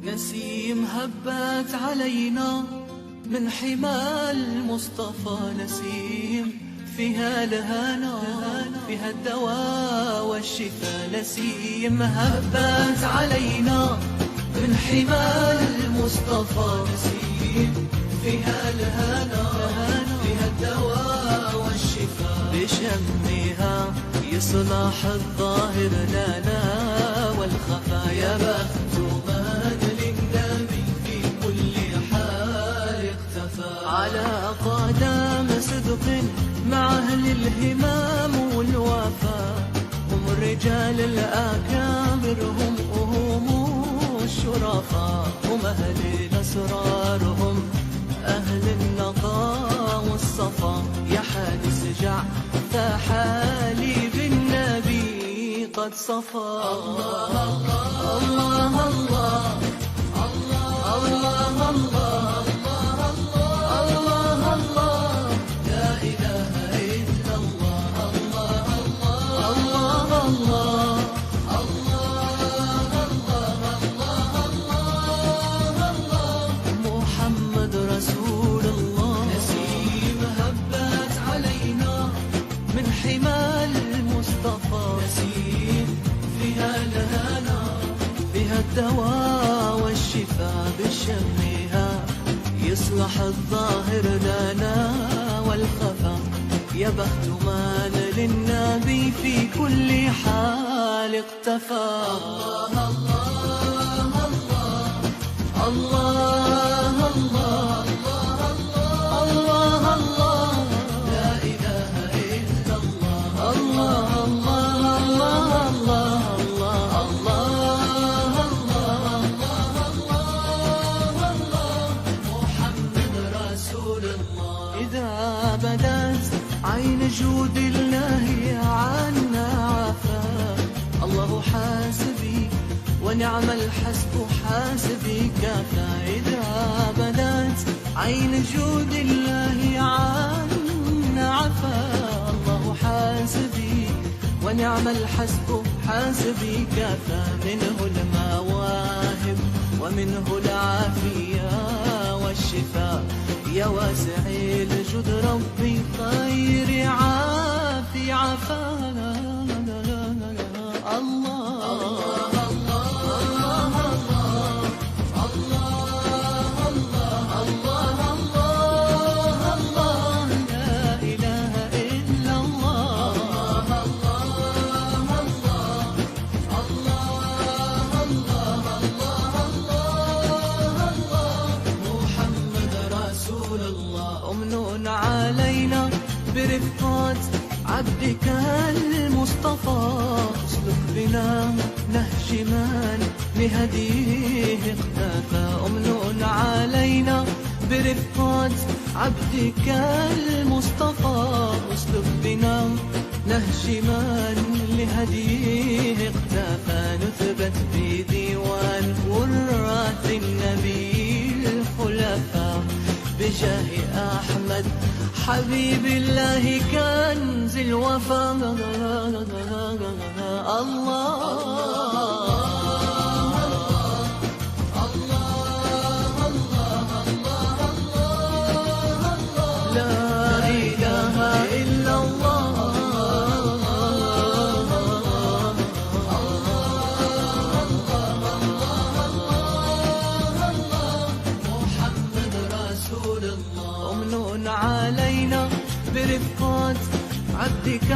نسيم هبت علينا من حمى المصطفى، نسيم فيها الهنا، فيها الدواء والشفاء. نسيم هبت علينا من حمى المصطفى، نسيم فيها الهنا، فيها الدواء والشفاء. بشمها يصلح الظاهر لنا والخفا، يا بخت من للنبي في كل حال اختفى. على قدم صدق مع أهل الهمام والوفا، هم الرجال الأكابر، هم الشرفاء، هم أهل الأسرار، هم أهل النقاء والصفا. يا حادث جع فحالي بالنبي قد صفى. الله الله الله الله الله الله الله الله، لا إله إلا الله. الله الله الله الله، محمد رسول الله. نسيم هبت علينا من حمى المصطفى، نسيم فيها الهنا، فيها الدواء والشفاء. بشمها يصلح الظاهر لنا والخفا، يا بخت من للنبي في كل حال اقتفى. الله الله الله الله الله الله، لا إله إلا الله. الله الله الله الله الله، محمد رسول الله. إذا بدت عين جود الله عنا عفا، الله حاسبي ونعم الحسب حاسبي كفى. إذا بدت عين جود الله عنا عفا، الله حاسبي ونعم الحسب حاسبي كفى. منه المواهب ومنه العافية والشفاء، يا واسع الجود ربي خير عافي عفانا. الله علينا برفقات عبدك المصطفى، اسلك بنا نهج من لهديه اقتفى. أمن علينا برفقات عبدك المصطفى، اسلك بنا نهج من لهديه اقتفى. نثبت بديوان وراث النبي الخلفاء، بجاه أحمد حبيب الله كنز الوفا. الله علينا برفقات عبدك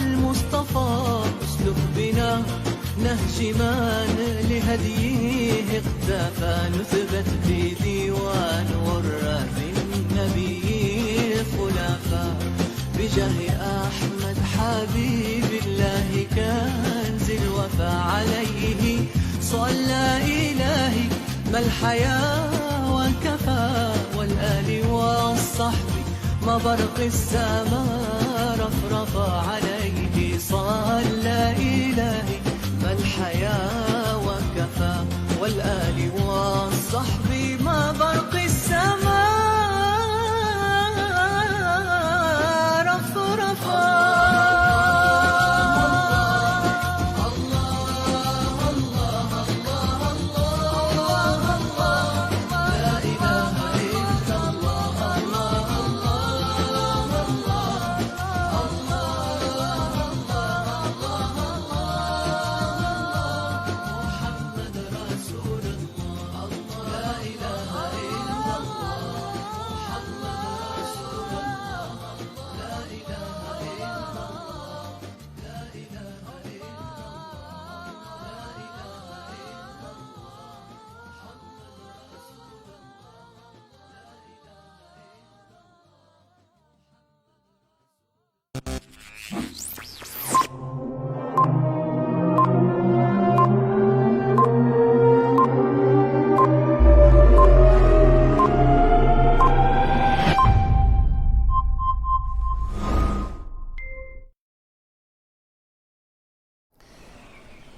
المصطفى، اسلك بنا نهج من لهديه اقتفى. نثبت بديوان وراث النبي خلفاء، بجاه أحمد حبيب الله كنز الوفا. عليه صلى إلهي ما الحياة وكفى، والآل والصحب ما برق السماء رفرفا. عليه صلى إلهي ما الحياة وكفى، والآل والصحب ما برق السماء رفرفا. الله الله الله الله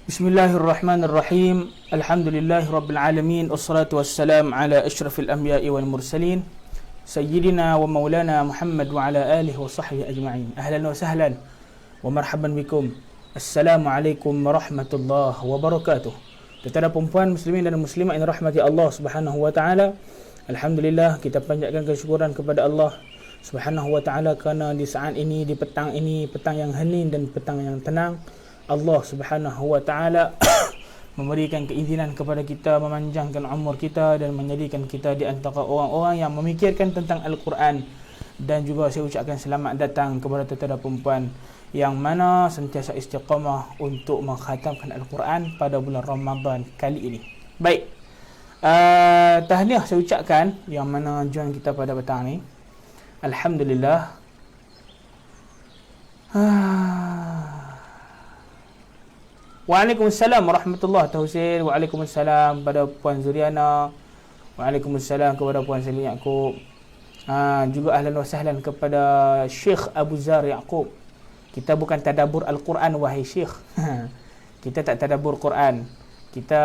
Bismillahirrahmanirrahim. Alhamdulillahirabbil alamin wassalatu wassalam ala asyrafil anbiya'i wal mursalin sayyidina wa maulana Muhammad wa ala alihi wa sahbihi ajma'in. Ahlan wa sahlan wa marhaban bikum. Assalamualaikum warahmatullahi wabarakatuh. Tuan-tuan perempuan muslimin dan muslimat yang rahmati Allah Subhanahu wa taala. Alhamdulillah, kita panjatkan kesyukuran kepada Allah Subhanahu wa taala kerana di saat ini, di petang ini, petang yang hening dan petang yang tenang, Allah Subhanahu wa taala memberikan keizinan kepada kita, memanjangkan umur kita dan menjadikan kita di antara orang-orang yang memikirkan tentang Al-Quran. Dan juga saya ucapkan selamat datang kepada tuan-tuan perempuan yang mana sentiasa istiqamah untuk mengkhatamkan Al-Quran pada bulan Ramadan kali ini. Baik, tahniah saya ucapkan yang mana join kita pada petang ni. Alhamdulillah. Waalaikumsalam warahmatullahi wabarakatuh. Waalaikumsalam kepada Puan Zuriana. Waalaikumsalam kepada Puan Salim Yaakob. Juga ahlan wa sahlan kepada Syekh Abu Zar Yaakob. Kita bukan tadabbur Al-Quran wahai Syekh. Kita tak tadabbur Quran. Kita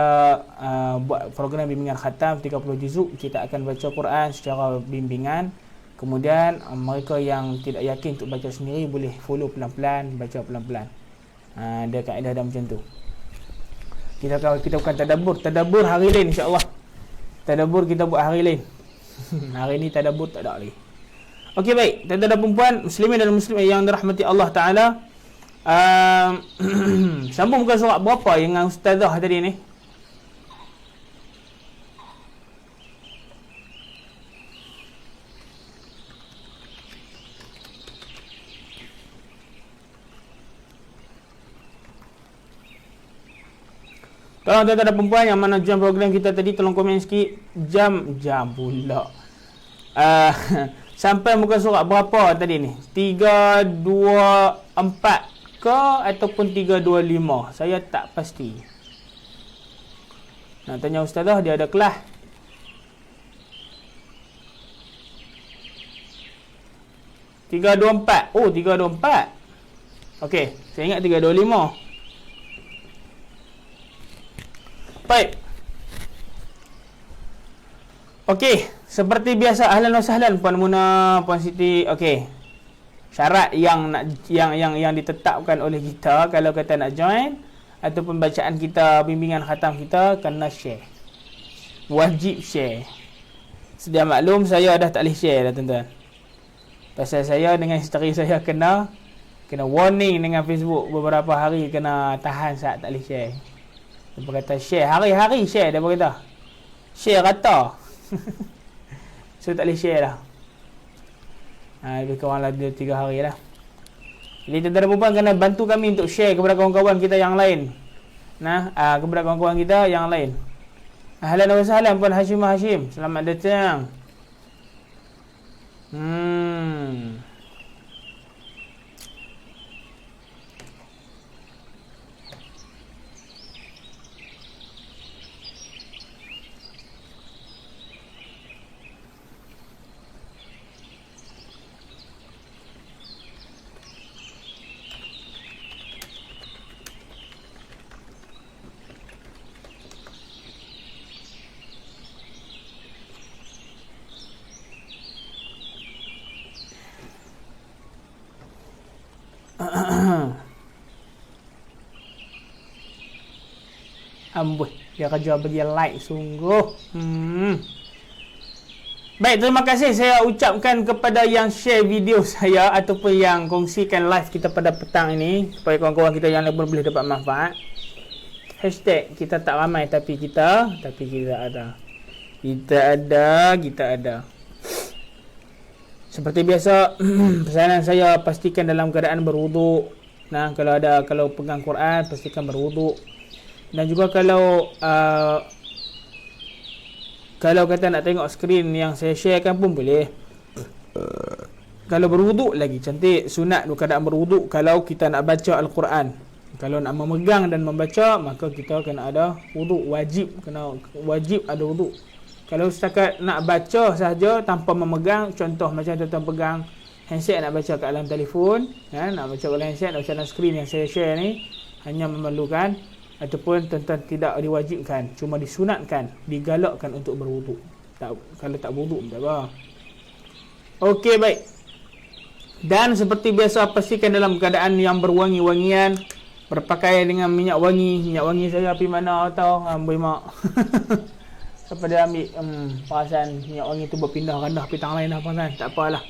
buat program bimbingan khatam 30 juzuk. Kita akan baca Quran secara bimbingan. Kemudian mereka yang tidak yakin untuk baca sendiri boleh follow pelan-pelan, baca pelan-pelan. Ada kaedah dah macam tu. Kita bukan tadabbur. Tadabbur hari lain insya-Allah. Tadabbur kita buat hari lain. Hari ni tadabbur tak ada lagi. Okey, baik. Tuan-tuan dan perempuan muslimin dan muslimat yang dirahmati Allah Taala. Sambung muka surat berapa yang ustazah tadi ni? Tolong tuan-tuan dan perempuan yang mana jam program kita tadi, tolong komen sikit jam pula. Sampai muka surat berapa tadi ni? 324 ke ataupun 325? Saya tak pasti. Nak tanya ustazah, dia ada kelas. $324. Oh, 324. Okey, saya ingat 325. Baik. Okey, seperti biasa ahlan wa sahlan Puan Muna, Puan Siti. Okey. Syarat yang ditetapkan oleh kita kalau kita nak join ataupun bacaan kita, bimbingan khatam kita, kena share. Wajib share. Sedia maklum saya dah tak boleh share dah tuan-tuan. Pasal saya dengan isteri saya kena warning dengan Facebook beberapa hari, kena tahan saat tak boleh share. Dia berkata share, hari-hari share, dia berkata share rata. So tak boleh share dah. Lebih kurang lah 2-3 hari lah. Jadi tuan-tuan dan perempuan kena bantu kami untuk share kepada kawan-kawan kita yang lain. Kepada kawan-kawan kita yang lain. Ahlan wa sahlan Puan Hashim. Selamat datang. Amboi, dia kerja bagi like sungguh. Baik, terima kasih saya ucapkan kepada yang share video saya ataupun yang kongsikan live kita pada petang ini, supaya kawan-kawan kita yang lain pun boleh dapat manfaat. Hashtag kita tak ramai tapi kita ada. Kita ada. Seperti biasa, pesanan saya pastikan dalam keadaan berwuduk. Kalau pegang Quran pastikan berwuduk. Dan juga kalau kata nak tengok skrin yang saya sharekan pun boleh. Kalau berwuduk lagi cantik. Sunat keadaan berwuduk kalau kita nak baca Al-Quran. Kalau nak memegang dan membaca, maka kita kena ada wuduk. Wajib ada wuduk. Kalau setakat nak baca sahaja tanpa memegang, contoh macam tuan-tuan pegang handset nak baca kat dalam telefon, nak baca kat dalam handset, nak baca dalam skrin yang saya share ni, hanya memerlukan ataupun tuan-tuan tidak diwajibkan, cuma disunatkan, digalakkan untuk berwuduk. Kalau tak wuduk tak apa. Okey, baik. Dan seperti biasa, pastikan dalam keadaan yang berwangi-wangian, berpakaian dengan minyak wangi. Minyak wangi saya pergi mana tahu, ambil mak. Siapa dia ambil perasan minyak wangi tu berpindah randah pergi tangan lain dah perasan. Tak apalah.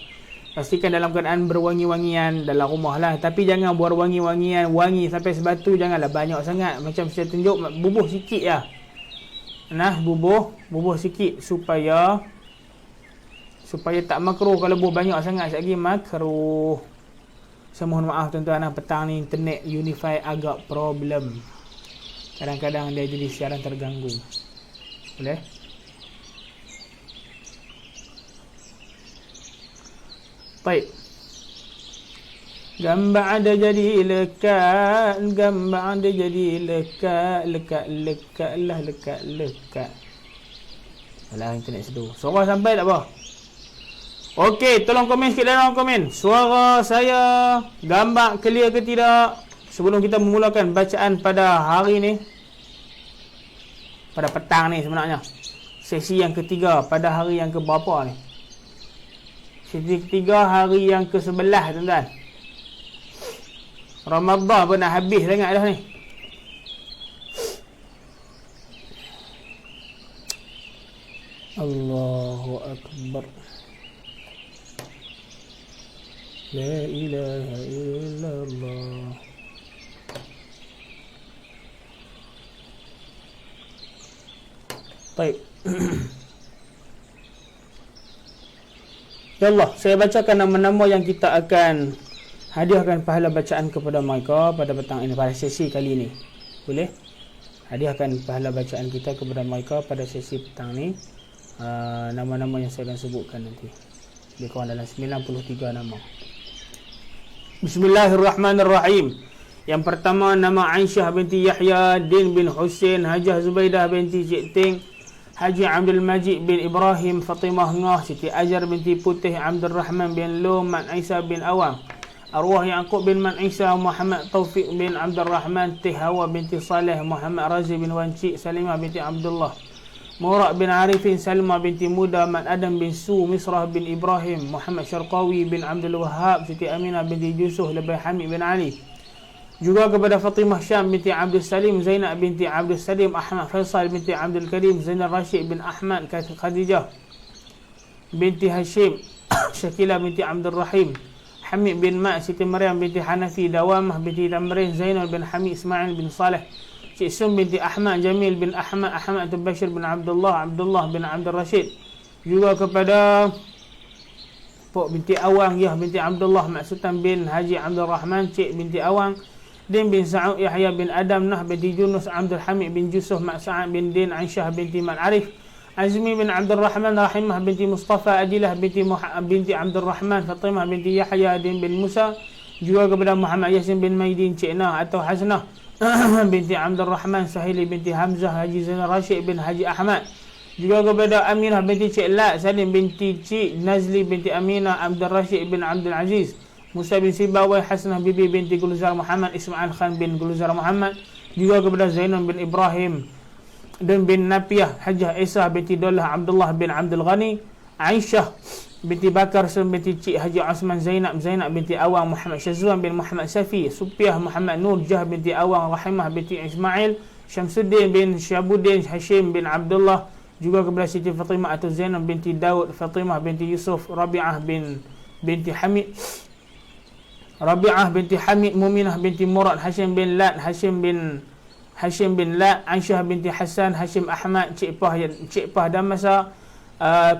Pastikan dalam keadaan berwangi-wangian dalam rumah lah. Tapi jangan buat wangi-wangian, wangi sampai sebatu, janganlah banyak sangat. Macam saya tunjuk, bubuh sikit lah. Nah, bubuh sikit supaya tak makruh. Kalau bubuh banyak sangat sekali lagi makruh. Saya mohon maaf tuan-tuan, petang ni internet Unify agak problem. Kadang-kadang dia jadi siaran terganggu. Boleh? Baik. Gambar ada jadi lekat, gambar ada jadi lekat lah, lekat. Alah, internet sedu. Suara sampai tak apa? Okey, tolong komen sikit dalam komen. Suara saya, gambar clear ke tidak? Sebelum kita memulakan bacaan pada hari ni, pada petang ni sebenarnya, sesi yang ketiga pada hari yang ke berapa ni? Sesi ketiga hari yang ke-11 tuan-tuan. Ramadan pun nak habis sangat dah ni. Allahu Akbar. La ilaha illallah. Baik. Ya Allah, saya bacakan nama-nama yang kita akan hadiahkan pahala bacaan kepada mereka pada petang ini, pada sesi kali ini. Boleh? Hadiahkan pahala bacaan kita kepada mereka pada sesi petang ni. Nama-nama yang saya akan sebutkan nanti. Lebih kurang dalam 93 nama. Bismillahirrahmanirrahim. Yang pertama, nama Aisyah binti Yahya Din bin Hussein, Hajah Zubaidah binti Cik Ting, Haji Abdul Majid bin Ibrahim, Fatimah Ngah, Siti Ajar binti Putih, Abdul Rahman bin Lum, Man Isa bin Awang, Arwah Yaqub bin Man Isa, Muhammad Taufiq bin Abdul Rahman, Tih Hawa binti Saleh, Muhammad Razi bin Wancik, Salimah binti Abdullah, Murak bin Arifin, Salma binti Muda, Man Adam bin Su, Misrah bin Ibrahim, Muhammad Syarqawi bin Abdul Wahab, Siti Aminah binti Yusuf, Lebih Hamid bin Ali. Juga kepada Fatimah Syam binti Abdul Salim, Zainab binti Abdul Salim, Ahmad Faisal binti Abdul Karim, Zainal Rashid bin Ahmad, Khadijah binti Hashim, Syakila binti Abdul Rahim, Hamid bin Ma', Siti Maryam binti Hanafi, Dawamah binti Tamrin, Zainal bin Hamid, Ismail bin Saleh, Cik Sum binti Ahmad, Jamil bin Ahmad, Ahmad Bashir bin Abdullah, Abdullah bin Abdul Rashid. Juga kepada Pok binti Awang, Yah binti Abdullah, Mak Sultan bin Haji Abdul Rahman, Cik binti Awang, Din bin Sa'ud, Yahya bin Adam, Nah binti Yunus, Abdul Hamid bin Yusuf, Mak Sa'ad bin Din, Aisyah binti Man Arif, Azmi bin Abdul Rahman, Rahimah binti Mustafa, Adilah binti Abdul Rahman, Fatimah binti Yahya, Din bin Musa. Juga kepada Muhammad Yasin bin Maidin, Cik Nah atau Hasnah binti Abdul Rahman, Sahili binti Hamzah, Haji Zainal Rashid bin Haji Ahmad. Juga kepada Aminah binti Cik Lat, Salim binti Cik Nazli binti Aminah, Abdul Rashid bin Abdul Aziz, Musa bin Sibawai, Hasanah bibi binti Gulzar Muhammad, Ismail Khan bin Gulzar Muhammad. Juga kepada Zainal bin Ibrahim dan bin Napiah, Hajah Isa binti Dollah, Abdullah bin Abdul Ghani, Aisyah binti Bakar, Sun binti Cik Haji Osman, Zainab binti Awang, Muhammad Syazwan bin Muhammad Safi, Supiah Muhammad Nur, Jah binti Awang, Rahimah binti Ismail, Syamsuddin bin Syabuddin, Hashim bin Abdullah. Juga kepada Siti Fatimah atau Zainab binti Daud, Fatimah binti Yusuf, Rabi'ah binti Hamid, Muminah binti Murad, Hashim bin Lat, Aisyah binti Hasan, Hashim Ahmad, Cik Pah Damasa.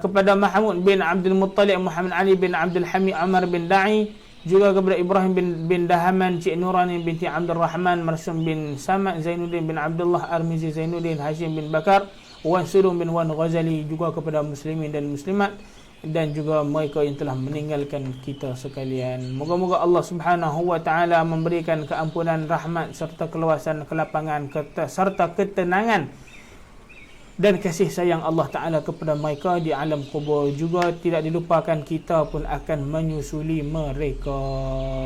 Kepada Mahmud bin Abdul Muttalib, Muhammad Ali bin Abdul Hamid, Umar bin Da'i. Juga kepada Ibrahim bin Dahaman, Cik Nurani binti Abdul Rahman, Marsum bin Samad, Zainuddin bin Abdullah, Armizi Zainuddin, Hashim bin Bakar, Wan Surum bin Wan Ghazali. Juga kepada muslimin dan muslimat dan juga mereka yang telah meninggalkan kita sekalian. Moga-moga Allah Subhanahu wa taala memberikan keampunan, rahmat serta keluasan, kelapangan serta ketenangan dan kasih sayang Allah Ta'ala kepada mereka di alam kubur. Juga tidak dilupakan kita pun akan menyusuli mereka.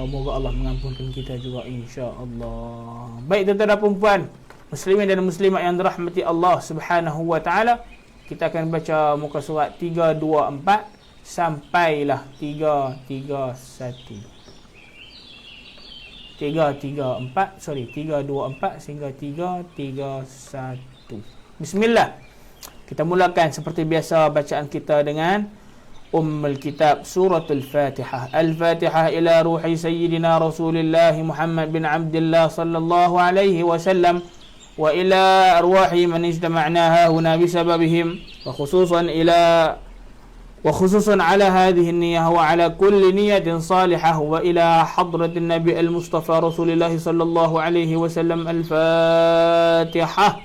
Moga Allah mengampunkan kita juga, insya-Allah. Baik tuan-tuan dan puan-puan, Muslimin dan muslimat yang dirahmati Allah Subhanahu wa taala, kita akan baca muka surat 324 sampailah 324 sehingga 331. Bismillah. Kita mulakan seperti biasa bacaan kita dengan Ummul Kitab Suratul Fatihah. Al-Fatihah ila ruhi Sayyidina Rasulullah Muhammad bin Abdullah sallallahu alaihi wasallam wa ila arwahi man ijtama'na huna bisababihim wa khususan على هذه النية وعلى كل نية صالحة وإلى حضرة النبي المصطفى رسول الله صلى الله عليه وسلم. الفاتحة.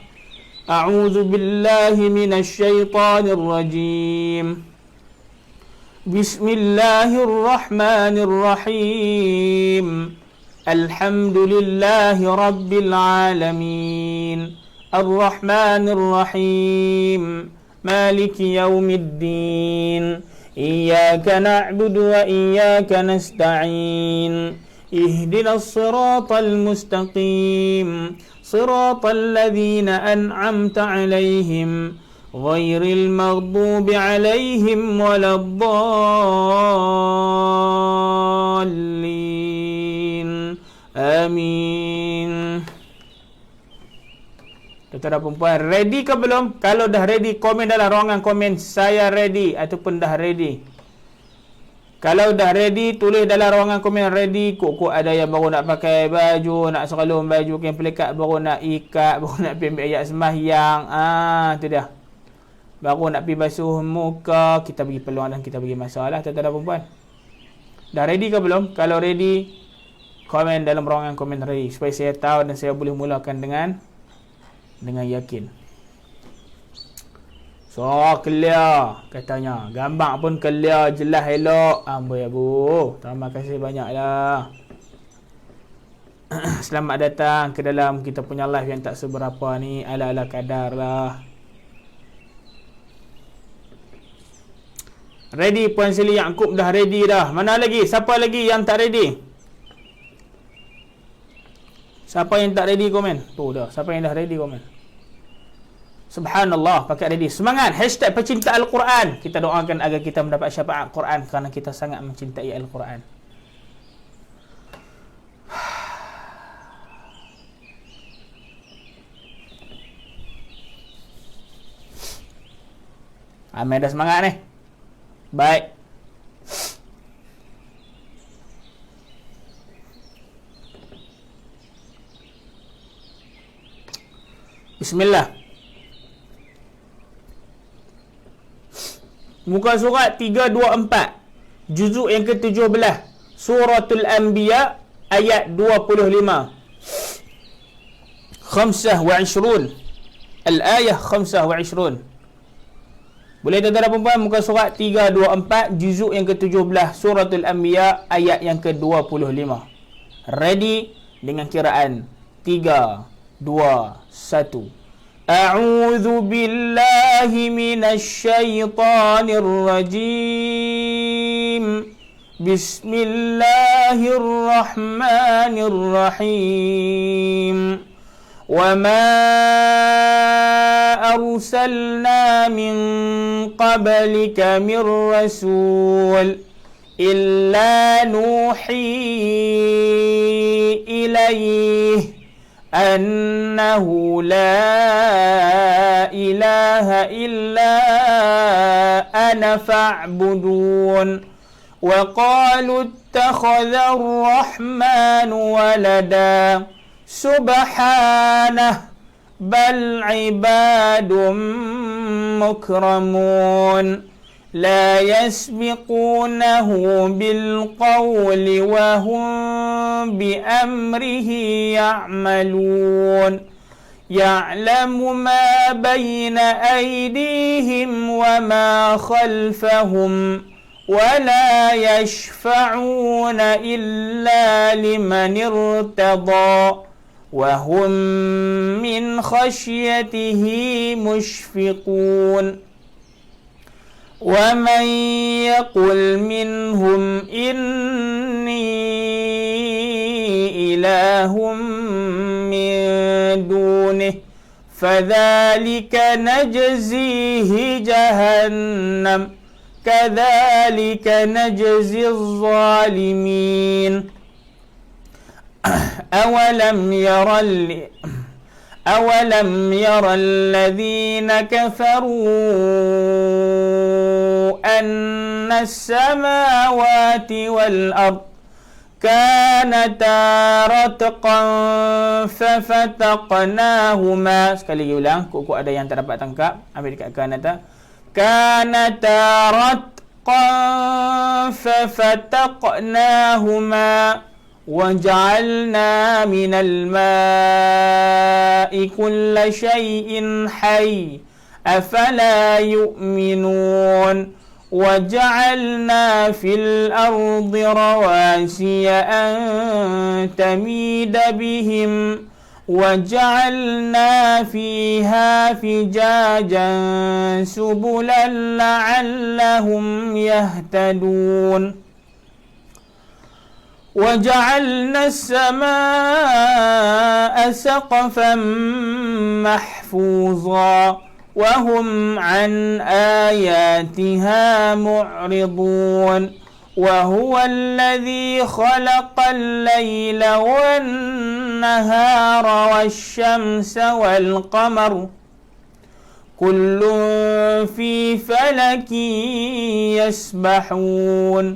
أعوذ بالله من الشيطان الرجيم. بسم الله الرحمن الرحيم. الحمد لله رب العالمين. الرحمن الرحيم. مالك يوم الدين. إياك نعبد وإياك نستعين. اهدنا الصراط المستقيم. صراط الذين أنعمت عليهم غير المغضوب عليهم ولا الضالين. آمين. Tuan-tuan dan perempuan, ready ke belum? Kalau dah ready, komen dalam ruangan komen saya ready ataupun dah ready. Kalau dah ready, tulis dalam ruangan komen ready. Kok ada yang baru nak pakai baju, nak seralum baju kain pelikat, baru nak ikat, baru nak pergi ambil ayat sembahyang. Tu dah. Baru nak pergi basuh muka, kita bagi peluang dan kita bagi masalah, tuan-tuan dan perempuan. Dah ready ke belum? Kalau ready, komen dalam ruangan komen ready supaya saya tahu dan saya boleh mulakan dengan yakin. So, clear katanya. Gambar pun clear, jelas, elok. Amboi abu. Terima kasih banyaklah. Selamat datang ke dalam kita punya live yang tak seberapa ni. Ala-ala kadar lah. Ready Puan Sili Yaakob dah ready dah. Mana lagi? Siapa lagi yang tak ready? Siapa yang tak ready komen? Tu dah. Siapa yang dah ready komen? Subhanallah, pakai ready. Semangat. Hashtag pecinta Al-Quran. Kita doakan agar kita mendapat syafaat Quran kerana kita sangat mencintai Al-Quran. Amai dah semangat ni. Baik. Bismillah. Muka surat 324, juzuk yang ke-17, Suratul Anbiya, ayat 25. 25. Al-ayah 25. Boleh tuan-tuan dan perempuan, muka surat 324, juzuk yang ke-17, Suratul Anbiya, ayat yang ke-25. Ready dengan kiraan 3, 2, 1. أعوذ بالله من الشيطان الرجيم. بسم الله الرحمن الرحيم. وما أرسلنا من قبلك من رسول إلا نوحي إليه أنه لا إله إلا أنا فاعبدون. وقالوا اتخذ الرحمن ولدا سبحانه بل عباد مكرمون لا يسبقونه بالقول وهم بأمره يعملون يعلم ما بين أيديهم وما خلفهم ولا يشفعون إلا لمن ارتضى وهم من خشيته مشفقون ومن يقل منهم إني إله من دونه فذلك نجزيه جهنم كذلك نجزي الظالمين أولم ير الذين كفروا أن السماوات والأرض كانتا رتقا ففتقناهما. Sekali lagi ulang, kok ada yang tak dapat tangkap, ambil dekat kanata ratqan fafataqnahuma وجعلنا من الماء كل شيء حي أفلا يؤمنون وجعلنا في الأرض رواسي أن تميد بهم وجعلنا فيها فجاجا سبلا لعلهم يهتدون وجعلنا السماء سقفا محفوظا وهم عن آياتها معرضون وهو الذي خلق الليل والنهار والشمس والقمر كل في فلك يسبحون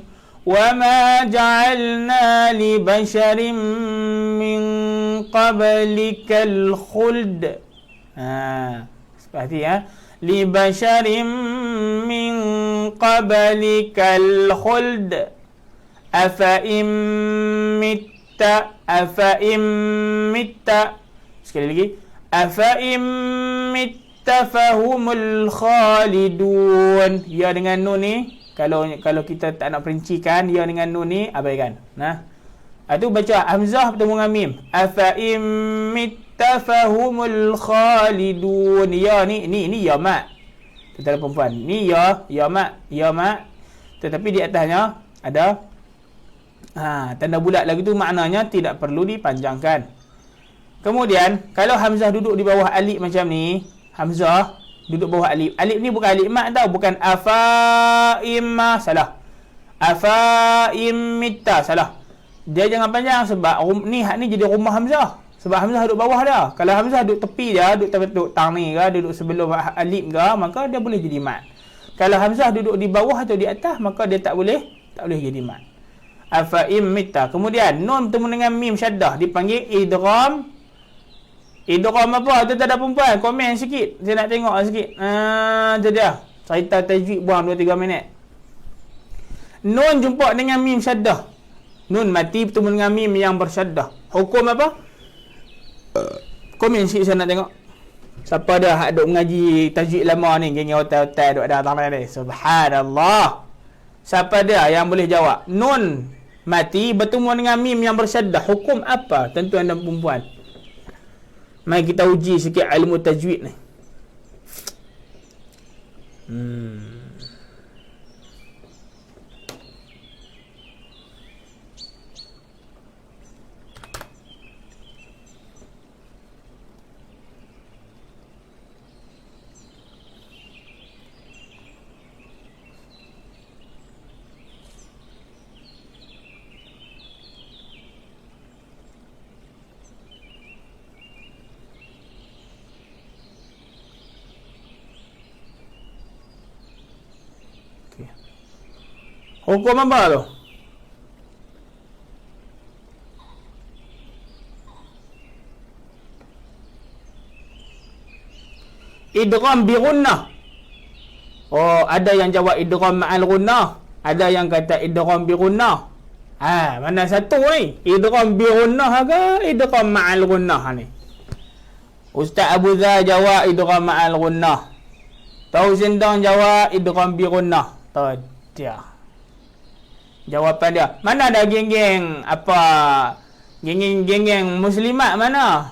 وما جعلنا لبشر من قبلك الخلد seperti لبشر من قبلك الخلد أفإن مت sekali lagi أفإن مت فهم الخالدون. Ya dengan nun ni, kalau kita tak nak perincikan ya dengan nun ni, abaikan. Nah. Itu baca hamzah bertemu dengan mim. Afa'im mittafahumul khalidun. Ya ni ya mak. Tentara perempuan. Ni ya mak. Tetapi di atasnya ada tanda bulat lagi tu, maknanya tidak perlu dipanjangkan. Kemudian kalau hamzah duduk di bawah alif macam ni, hamzah duduk bawah alif. Alif ni bukan alif mat tau, bukan afa'imma, salah. Afa'immitta, salah. Dia jangan panjang sebab ni hak ni jadi rumah hamzah. Sebab hamzah duduk bawah dah. Kalau hamzah duduk tepi dia, duduk tang ni ke, duduk sebelum alif ke, maka dia boleh jadi mat. Kalau hamzah duduk di bawah atau di atas, maka dia tak boleh jadi mat. Afa'immitta. Kemudian nun bertemu dengan mim syaddah dipanggil idgham. Idgham apa? Tuan-tuan perempuan, komen sikit. Saya nak tengok sikit. Itu dia. Cerita tajwid buang 2-3 minit. Nun jumpa dengan mim syaddah. Nun mati bertemu dengan mim yang bersyaddah. Hukum apa? Komen sikit, saya nak tengok. Siapa dah hak duk mengaji tajwid lama ni, geng hotel-hotel duk ada tangan ni. Subhanallah. Siapa dia yang boleh jawab? Nun mati bertemu dengan mim yang bersyaddah. Hukum apa, tuan-tuan dan perempuan? Mari kita uji sikit ilmu tajwid ni. Hukum apa tu? Idgham bi gunnah. Oh, ada yang jawab idgham ma'al gunnah, ada yang kata idgham bi gunnah. Mana satu ni? Idgham bi gunnah ke idgham ma'al gunnah ni? Ustaz Abu Zah jawab idgham ma'al gunnah. Tahu Zindang jawab idgham bi gunnah. Tu dia jawapan dia. Mana ada geng-geng apa? Geng-geng muslimat mana?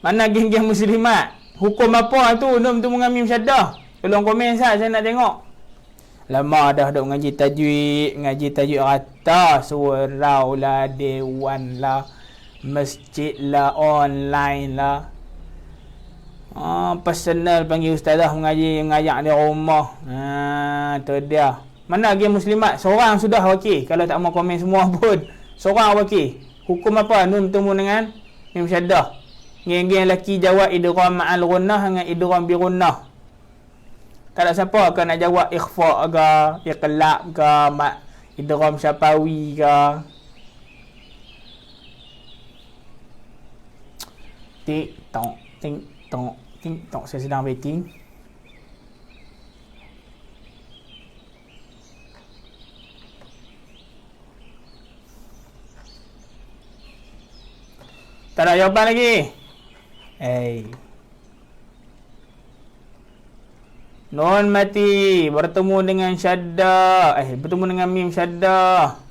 Mana geng-geng muslimat? Hukum apa tu? Nun tu dengan mim syaddah. Tolong komen saya nak tengok. Lama dah duk ngaji tajwid rata, surau lah, dewan lah, masjid lah, online lah. Personal panggil ustazah mengajak di rumah. Tu dia. Mana lagi muslimat? Seorang sudah okey. Kalau tak mau komen semua pun. Seorang okey. Hukum apa? Nun bertemu dengan mim syaddah. Geng-geng lelaki jawab idgham ma'al gunnah dengan idgham bi gunnah. Tak ada siapa akan nak jawab ikhfa ke, iqlab ke, idgham syafawi ke. Tik-tok, tik-tok, tik-tok. Saya sedang waiting. Tak ada jawapan lagi. Nun mati bertemu dengan syaddah. Bertemu dengan mim syaddah.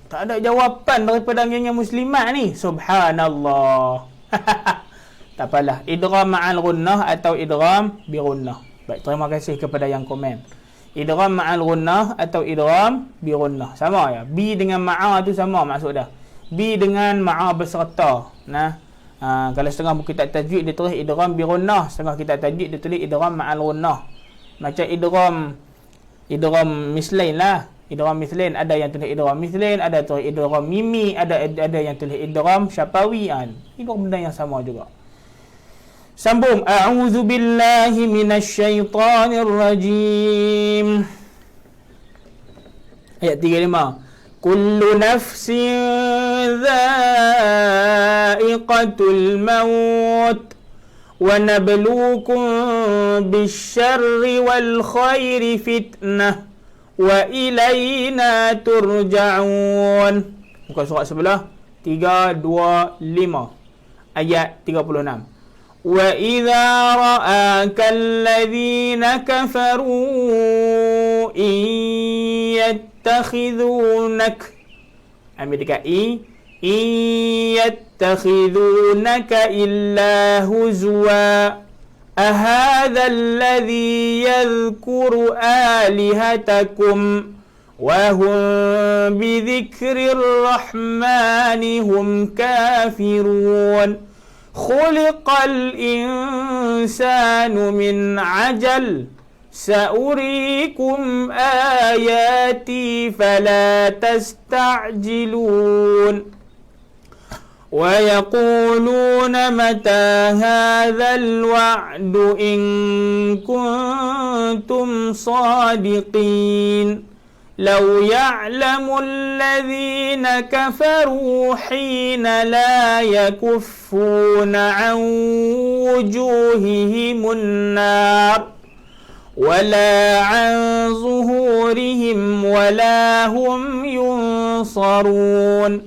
Tak ada jawapan daripada geng muslimat ni. Subhanallah. Tak apalah. Idgham ma'al gunnah atau idgham bi gunnah. Baik, terima kasih kepada yang komen. Idgham ma'al gunnah atau idgham bi gunnah. Sama ya. Bi dengan ma'a tu sama maksud dah. Bi dengan ma'a berserta. Kalau setengah buku kitab tajwid dia tulis idgham bi gunnah, setengah kitab tajwid dia tulis idgham ma'al gunnah. Macam idgham mislain lah. Idgham mithlain, ada yang tulis idgham mithlain, ada tulis idgham mimi, ada yang tulis idgham syafawi. Ini benda yang sama juga. Sambung. A'udzu billahi minasyaitonir rajim. Ayat 35. Kullu nafsin dha'iqatul maut wa nabluukum bisyarri wal khairi fitnah wa ilayna turja'un. Buka surat sebelah 325 ayat 36. Wa idza ra'aka alladhina kafaru yattakhidhunak, ambil dekat yattakhidhunaka illa huzwa أهذا الذي يذكر آلهتكم وهم بذكر الرحمن هم كافرون خلق الإنسان من عجل سأريكم آياتي فلا تستعجلون ويقولون متى هذا الوعد إن كنتم صادقين لو يعلم الذين كفروا حين لا يكفون عن وجوههم النار ولا عن ظهورهم ولا هم ينصرون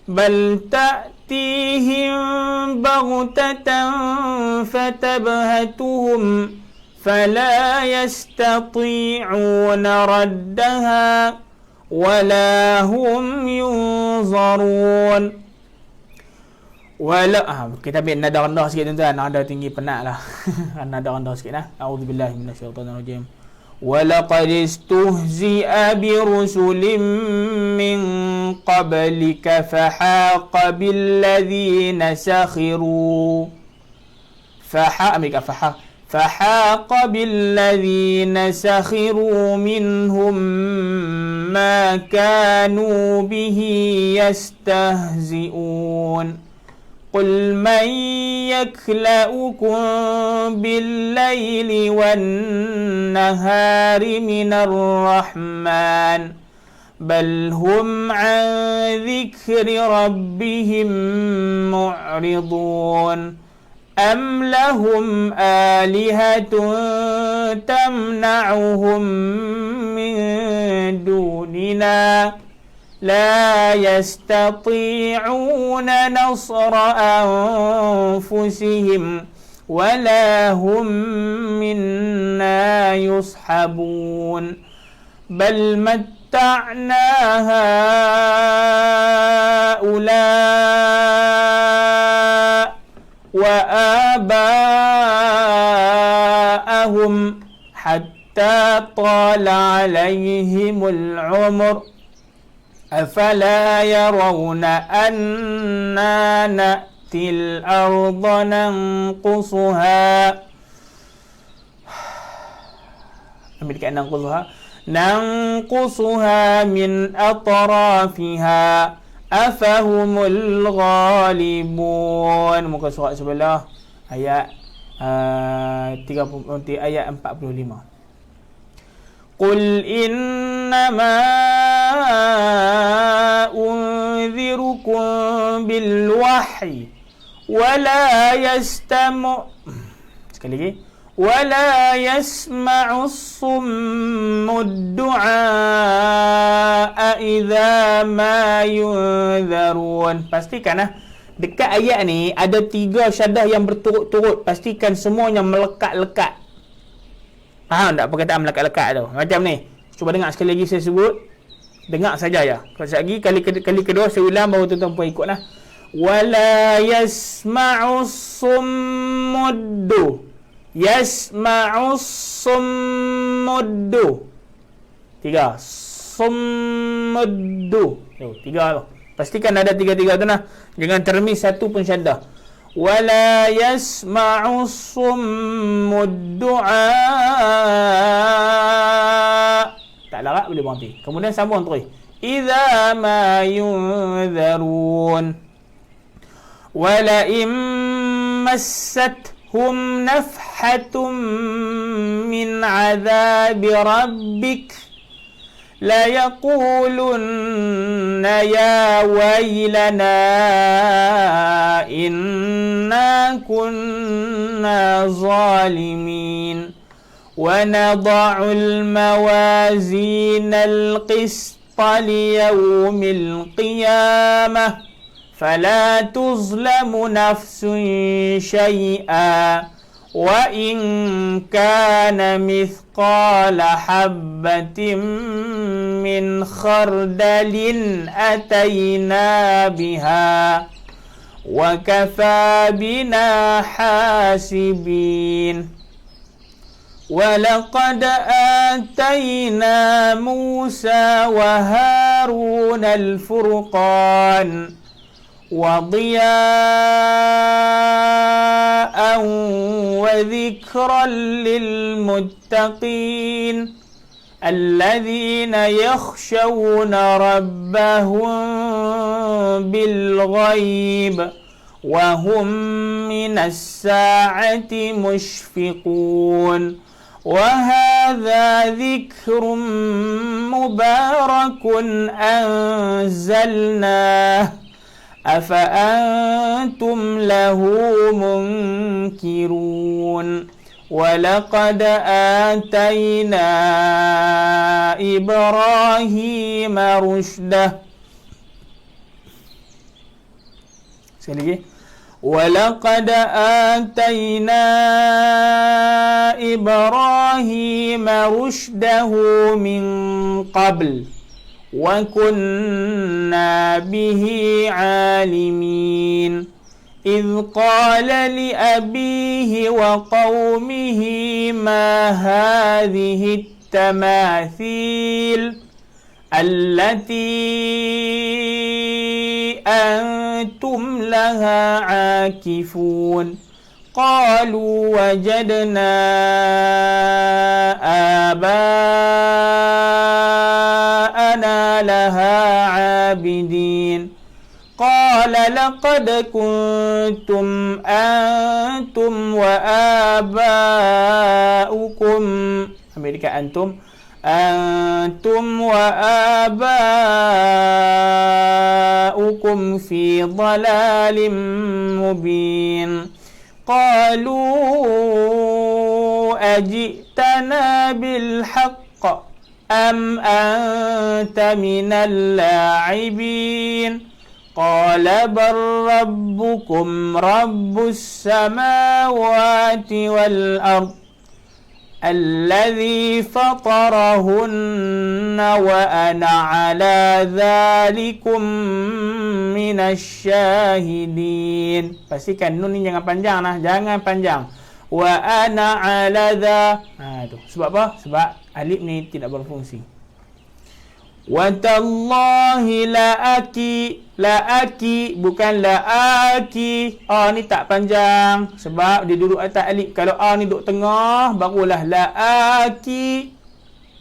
بل تأتيهم بغتة فتبهتهم فلا يستطيعون ردها ولا هم ينظرون ولا kita ambil nada rendah sikit tuan-tuan, nada tinggi penat lah. Nada rendah sikit lah. A'udzubillahi minasyaitonirrajim. وَلَقَدِ اسْتُهْزِئَ بِرُسُلٍ مِّن قَبْلِكَ فَحَاقَ بِالَّذِينَ سَخِرُوا فَحَاقَ بِالَّذِينَ سَخِرُوا مِنْهُمْ مَا كَانُوا بِهِ يَسْتَهْزِئُونَ قل من يكلؤكم بالليل والنهار من الرحمن بل هم عن ذكر ربهم معرضون أم لهم آلهة تمنعهم من دوننا لا يستطيعون نصر أنفسهم ولا هم منا يصحبون بل متعنا هؤلاء وآباءهم حتى طال عليهم العمر أفلا يرون أنا نأتي الأرض ننقصها من أطرافها أفهم الغالبون. Muka surat sebelah ayat 45. قل إنما أنذركم بالوحي ولا يسمع الصم الدعاء إذا ما ينذرون. Pastikan dekat ayat ni ada 3 syadah yang berturut-turut. Pastikan semuanya melekat-lekat. Faham tak perkataan melekat-lekat tu? Macam ni. Cuba dengar sekali lagi saya sebut. Dengar saja ya. Kalau sekali kali kedua saya ulang baru tuan-tuan puan ikutlah. Wala yasma'us summuddu. Yasma'us summuddu. 3. Summuddu. 3 tu. Pastikan ada 3 tu nah. Jangan termis satu pun syadah. ولا يسمع الصم الدعاء. Tak larat boleh berhenti. Kemudian sambung terus. إذا ما ينذرون ولئن مستهم نفحة من عذاب ربك ليقولن يا ويلنا إنا كنا ظالمين ونضع الموازين القسط ليوم القيامة فلا تظلم نفس شيئا وإن كان مثقال حبة من خردل أتينا بها وكفى بنا حاسبين ولقد آتينا موسى وهارون الفرقان وضياء وذكرا للمتقين الذين يخشون ربهم بالغيب وهم من الساعة مشفقون وهذا ذكر مبارك أنزلناه أفأنتم له منكرون ولقد آتينا إبراهيم رشده. Sekali lagi. ولقد آتينا إبراهيم رشده من قبل وكنا به عالمين إذ قال لأبيه وقومه ما هذه التماثيل التي أنتم لها عاكفون قالوا وجدنا آباءنا لها عابدين قال لقد كنتم أنتم وآباؤكم وآباؤكم في ضلال مبين قالوا أجئتنا بالحق أم أنت من اللاعبين قال بل ربكم رب السماوات والأرض الذي فطرهن وأنا على ذلكم من الشاهدين. Pastikan nun ni jangan panjang nah, jangan panjang. Wa ana ala dha. Tu. Sebab apa? Sebab alif ni tidak berfungsi. Wa tallahi laaki bukan laaki. Ni tak panjang sebab dia duduk atas alif. Kalau ni duduk tengah barulah laaki.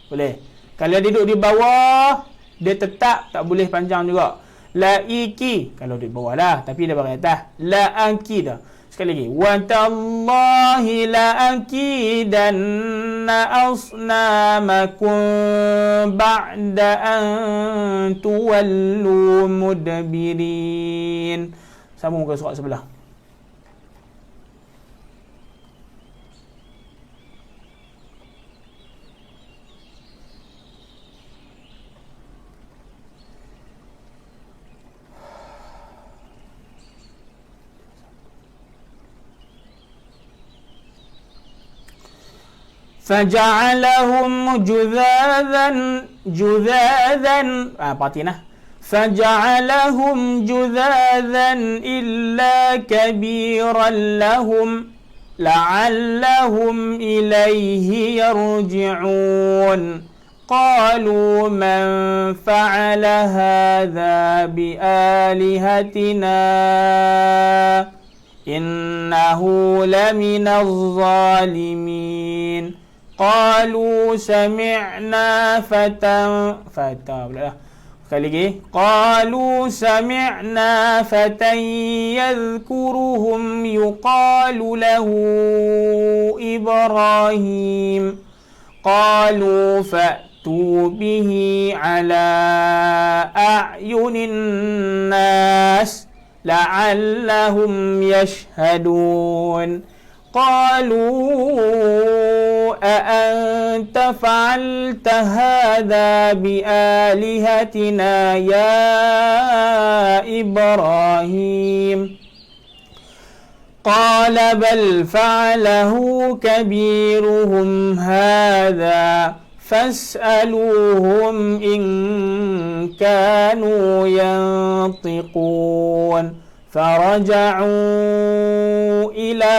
Boleh. Kalau dia duduk di bawah dia tetap tak boleh panjang juga. Laiki kalau di bawah lah, tapi dia bagian atas. Laaki dah. Sekali lagi. Wa tallahi la'akidanna asnamakum ba'da an tuwallu mudbirin. Sambung ke surat sebelah. فجعلهم جذاذا باطنة فجعلهم جذاذا إلا كبيرا لهم لعلهم إليه يرجعون قالوا من فعل هذا بآلهتنا إنه لمن الظالمين قالوا سمعنا فتى sekali lagi قالوا سمعنا فتى يذكرهم يقال له إبراهيم قالوا فأتوا به على أعين الناس لعلهم يشهدون قالوا أأنت فعلت هذا بآلهتنا يا إبراهيم قال بل فعله كبيرهم هذا فاسألوهم إن كانوا ينطقون فرجعوا إلى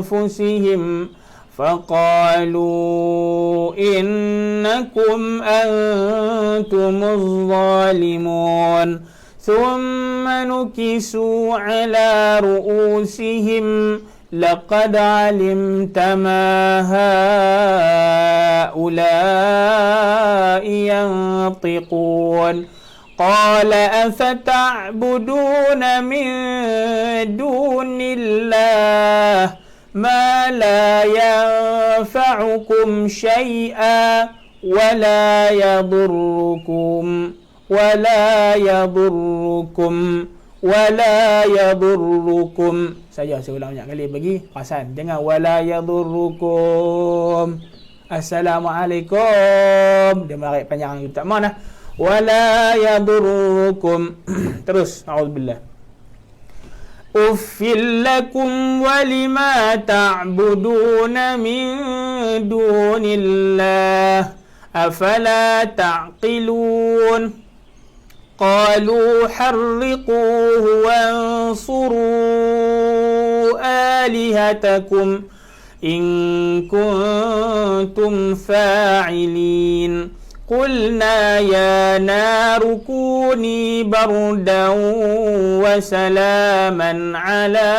أنفسهم فقالوا إنكم أنتم الظالمون ثم نكسوا على رؤوسهم لقد علمت ما هؤلاء ينطقون قال أفتعبدون من دون الله ما لا ينفعكم شيئا ولا يضركم saya ulang banyak kali bagi perasan. Jangan wala yadurrukum. Assalamualaikum. Dia menarik panjang tak mana. Wala yadurrukum. Terus a'udzubillah. Uffil lakum walima ta'buduna min dunillah afala ta'qilun. قالوا حرقوه وانصروا آلهتكم إن كنتم فاعلين قلنا يا نار كوني بردا وسلاما على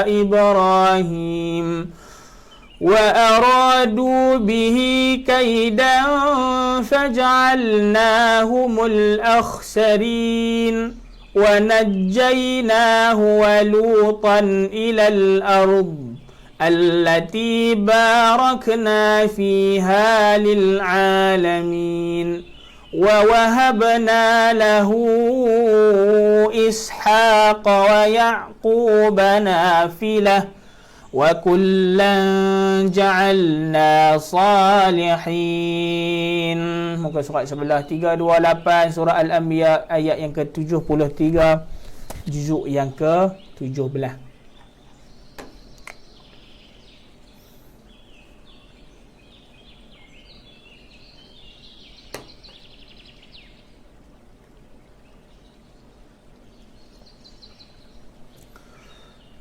إبراهيم وأرادوا به كيدا فجعلناهم الأخسرين ونجيناه ولوطا إلى الأرض التي باركنا فيها للعالمين ووهبنا له إسحاق ويعقوب نافلة وكلا جعلنا صالحين. Muka surat sebelah 328 surah Al-Anbiya ayat yang ke-73, juzuk yang ke-17.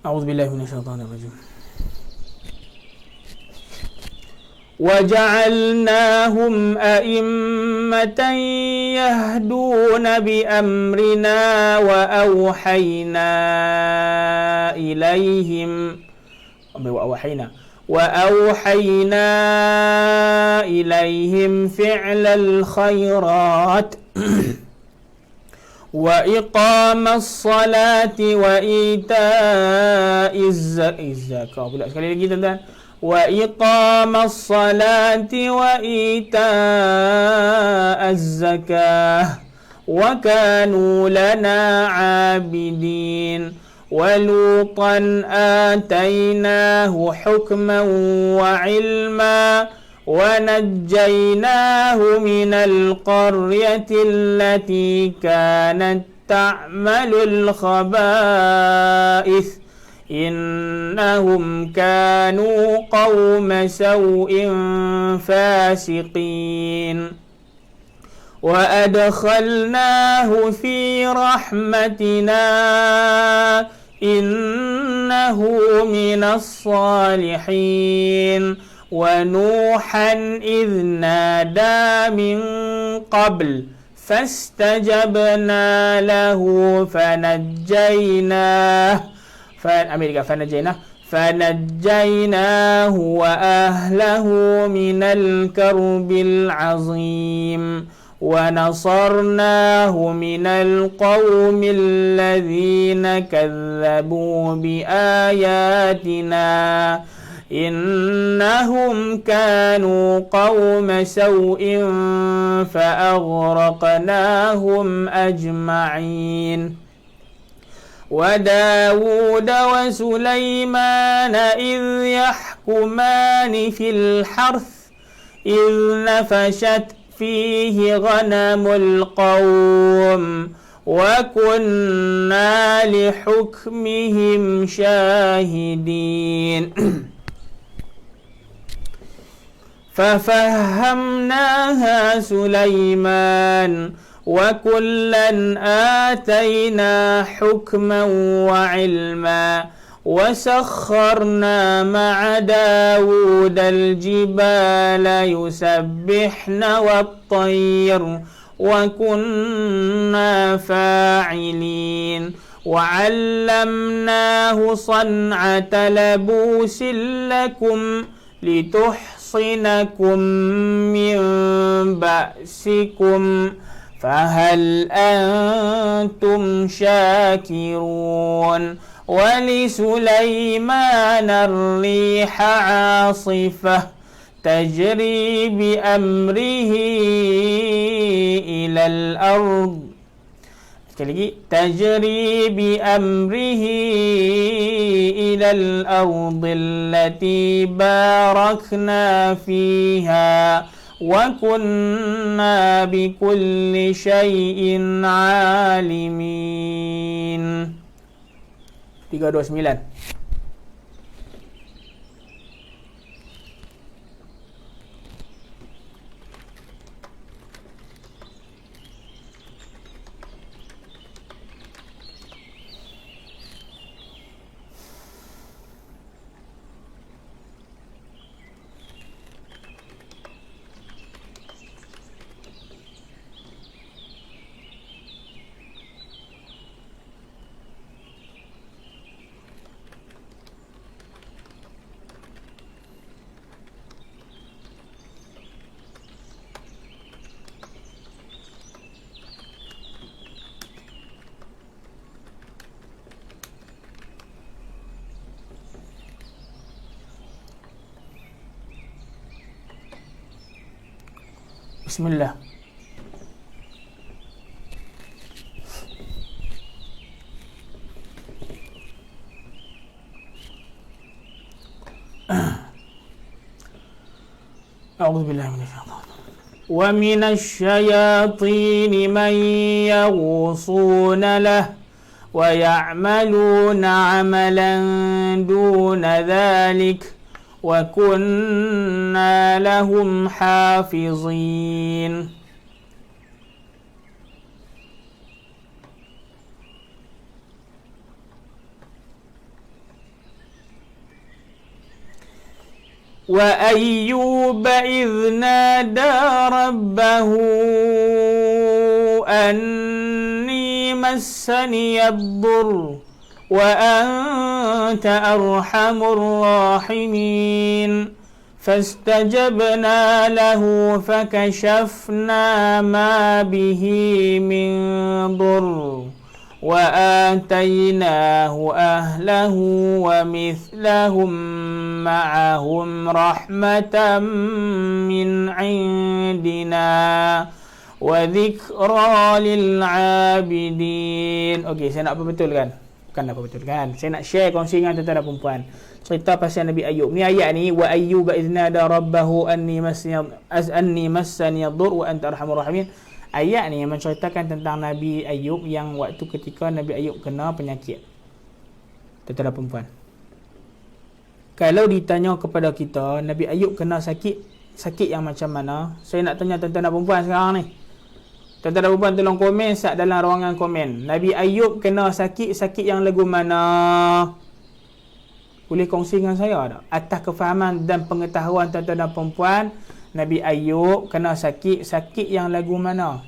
A'udzubillahi minasyaitonir rajim. وجعلناهم أئمة يهدون بأمرنا وأوحينا إليهم فعل الخيرات وإقام الصلاة وإيتاء الزكاة. Sekali lagi tuan-tuan. وإقام الصلاة وإيتاء الزكاة وكانوا لنا عابدين. ولوطا آتيناه حكما وعلما ونجيناه من القرية التي كانت تعمل الخبائث إنهم كانوا قوم سوء فاسقين. وأدخلناه في رحمتنا إنه من الصالحين. ونوحا إذ نادى من قبل فاستجبنا له فنجيناه وأهله من الكرب العظيم. ونصرناه من القوم الذين كذبوا بآياتنا إنهم كانوا قوم سوء فأغرقناهم أجمعين. وداود وسليمان إذ يحكمان في الحرث إذ نفشت فيه غنم القوم وكنا لحكمهم شاهدين. ففهمناها سليمان وكلا آتينا حكما وعلما وسخرنا مع داود الجبال يسبحن والطير وكنا فاعلين. وعلمناه صنعة لبوس لكم لتحصنكم من بأسكم فهل أنتم شاكرون. ولسليمان الريح عاصفة تجري بأمره إلى الأرض التي باركنا فيها وكنا بكل شيء عالمين. 329. Bismillah. A'udzubillahi minasyaitonir rajim. Wa minasyayatin man yaghusuna lah wa ya'maluna 'amalan duna dhalik wa kunna lahum hafizin. وأيوب إذ نادى ربه أني مسني الضر وأنت أرحم الراحمين فاستجبنا له فكشفنا ما به من ضر وآتيناه أهله ومثلهم معهم رحمة من عندنا وذكرى للعابدين. Okey, saya nak apa betul kan? Bukan apa betul kan? Saya nak share kongsi dengan tuan-tuan dan puan-puan. Cerita pasal Nabi Ayub. Ni ayat ni, wa ayyuba idh nada rabbahu anni massani ad-dur wa anta arhamur rahimin. Ayat ni menceritakan tentang Nabi Ayub yang waktu ketika Nabi Ayub kena penyakit. Tuan-tuan dan puan-puan. Kalau ditanya kepada kita, Nabi Ayub kena sakit yang macam mana? Saya nak tanya tuan-tuan dan puan-puan sekarang ni. Tuan-tuan dan puan-puan tolong komen sat dalam ruangan komen. Nabi Ayub kena sakit yang lagu mana? Boleh kongsi dengan saya tak? Atas kefahaman dan pengetahuan tuan-tuan dan puan-puan, Nabi Ayub kena sakit yang lagu mana?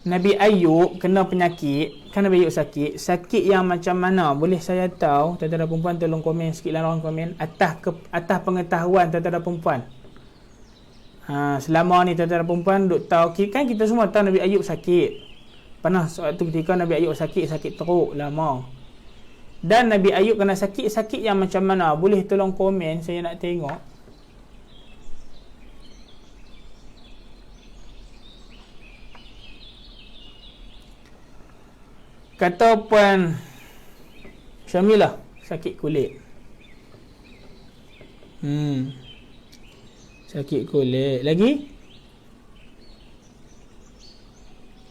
Nabi Ayub kena penyakit, kan Nabi Ayub sakit yang macam mana? Boleh saya tahu, tuan-tuan dan puan-puan tolong komen sikit dalam ruang komen atas pengetahuan tuan-tuan dan puan-puan. Selama ni tuan-tuan dan puan-puan duk tahu, kan kita semua tahu Nabi Ayub sakit. Pernah suatu ketika Nabi Ayub sakit teruk lama. Dan Nabi Ayub kena sakit yang macam mana? Boleh tolong komen, saya nak tengok. Kata Puan Syamilah, sakit kulit. Sakit kulit. Lagi?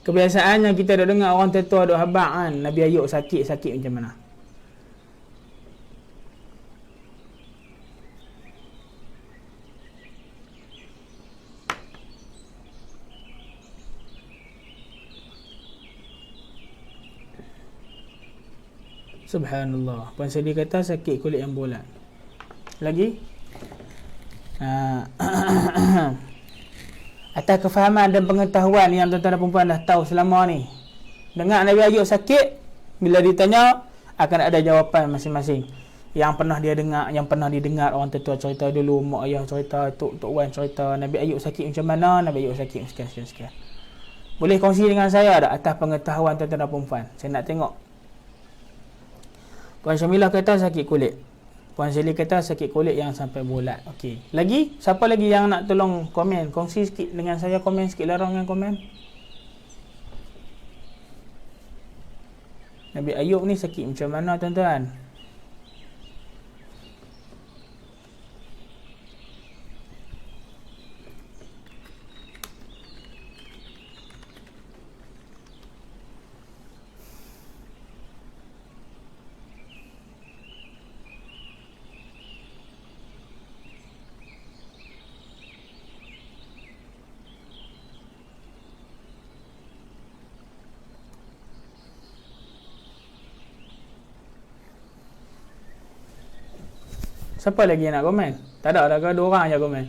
Kebiasaannya kita dah dengar orang tua duk habaq kan, Nabi Ayub sakit macam mana? Subhanallah. Puan Sedi kata sakit kulit yang bulat. Lagi? Atas kefahaman dan pengetahuan yang tuan-tuan dan puan-puan dah tahu selama ni, dengar Nabi Ayub sakit, bila ditanya akan ada jawapan masing-masing. Yang pernah dia dengar, yang pernah didengar orang tua cerita dulu, mak ayah cerita, tok wan cerita, Nabi Ayub sakit macam mana, Nabi Ayub sakit sekian. Boleh kongsi dengan saya tak atas pengetahuan tuan-tuan dan puan-puan? Saya nak tengok. Puan Syamilah kata sakit kulit. Puan Seli kata sakit kulit yang sampai bulat. Okey. Lagi? Siapa lagi yang nak tolong komen? Kongsi sikit dengan saya, komen sikit lah dengan komen. Nabi Ayub ni sakit macam mana tuan-tuan? Siapa lagi yang nak komen? Tak ada, dah ke 2 orang je komen.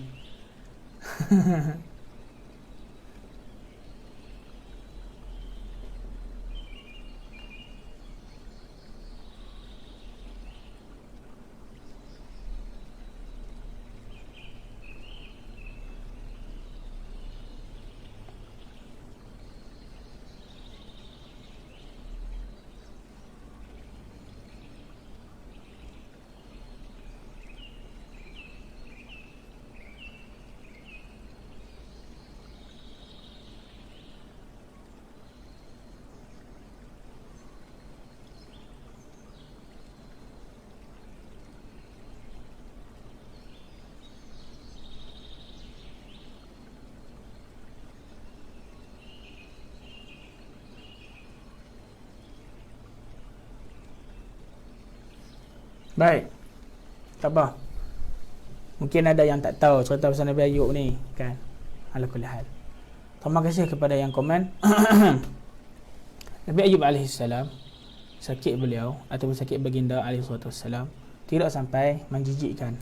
Baik. Tak apa. Mungkin ada yang tak tahu cerita pasal Nabi Ayub ni kan. Ala kulli hal. Terima kasih kepada yang komen. Nabi Ayub alaihissalam, sakit beliau ataupun sakit baginda alaihissalam tidak sampai menjijikkan,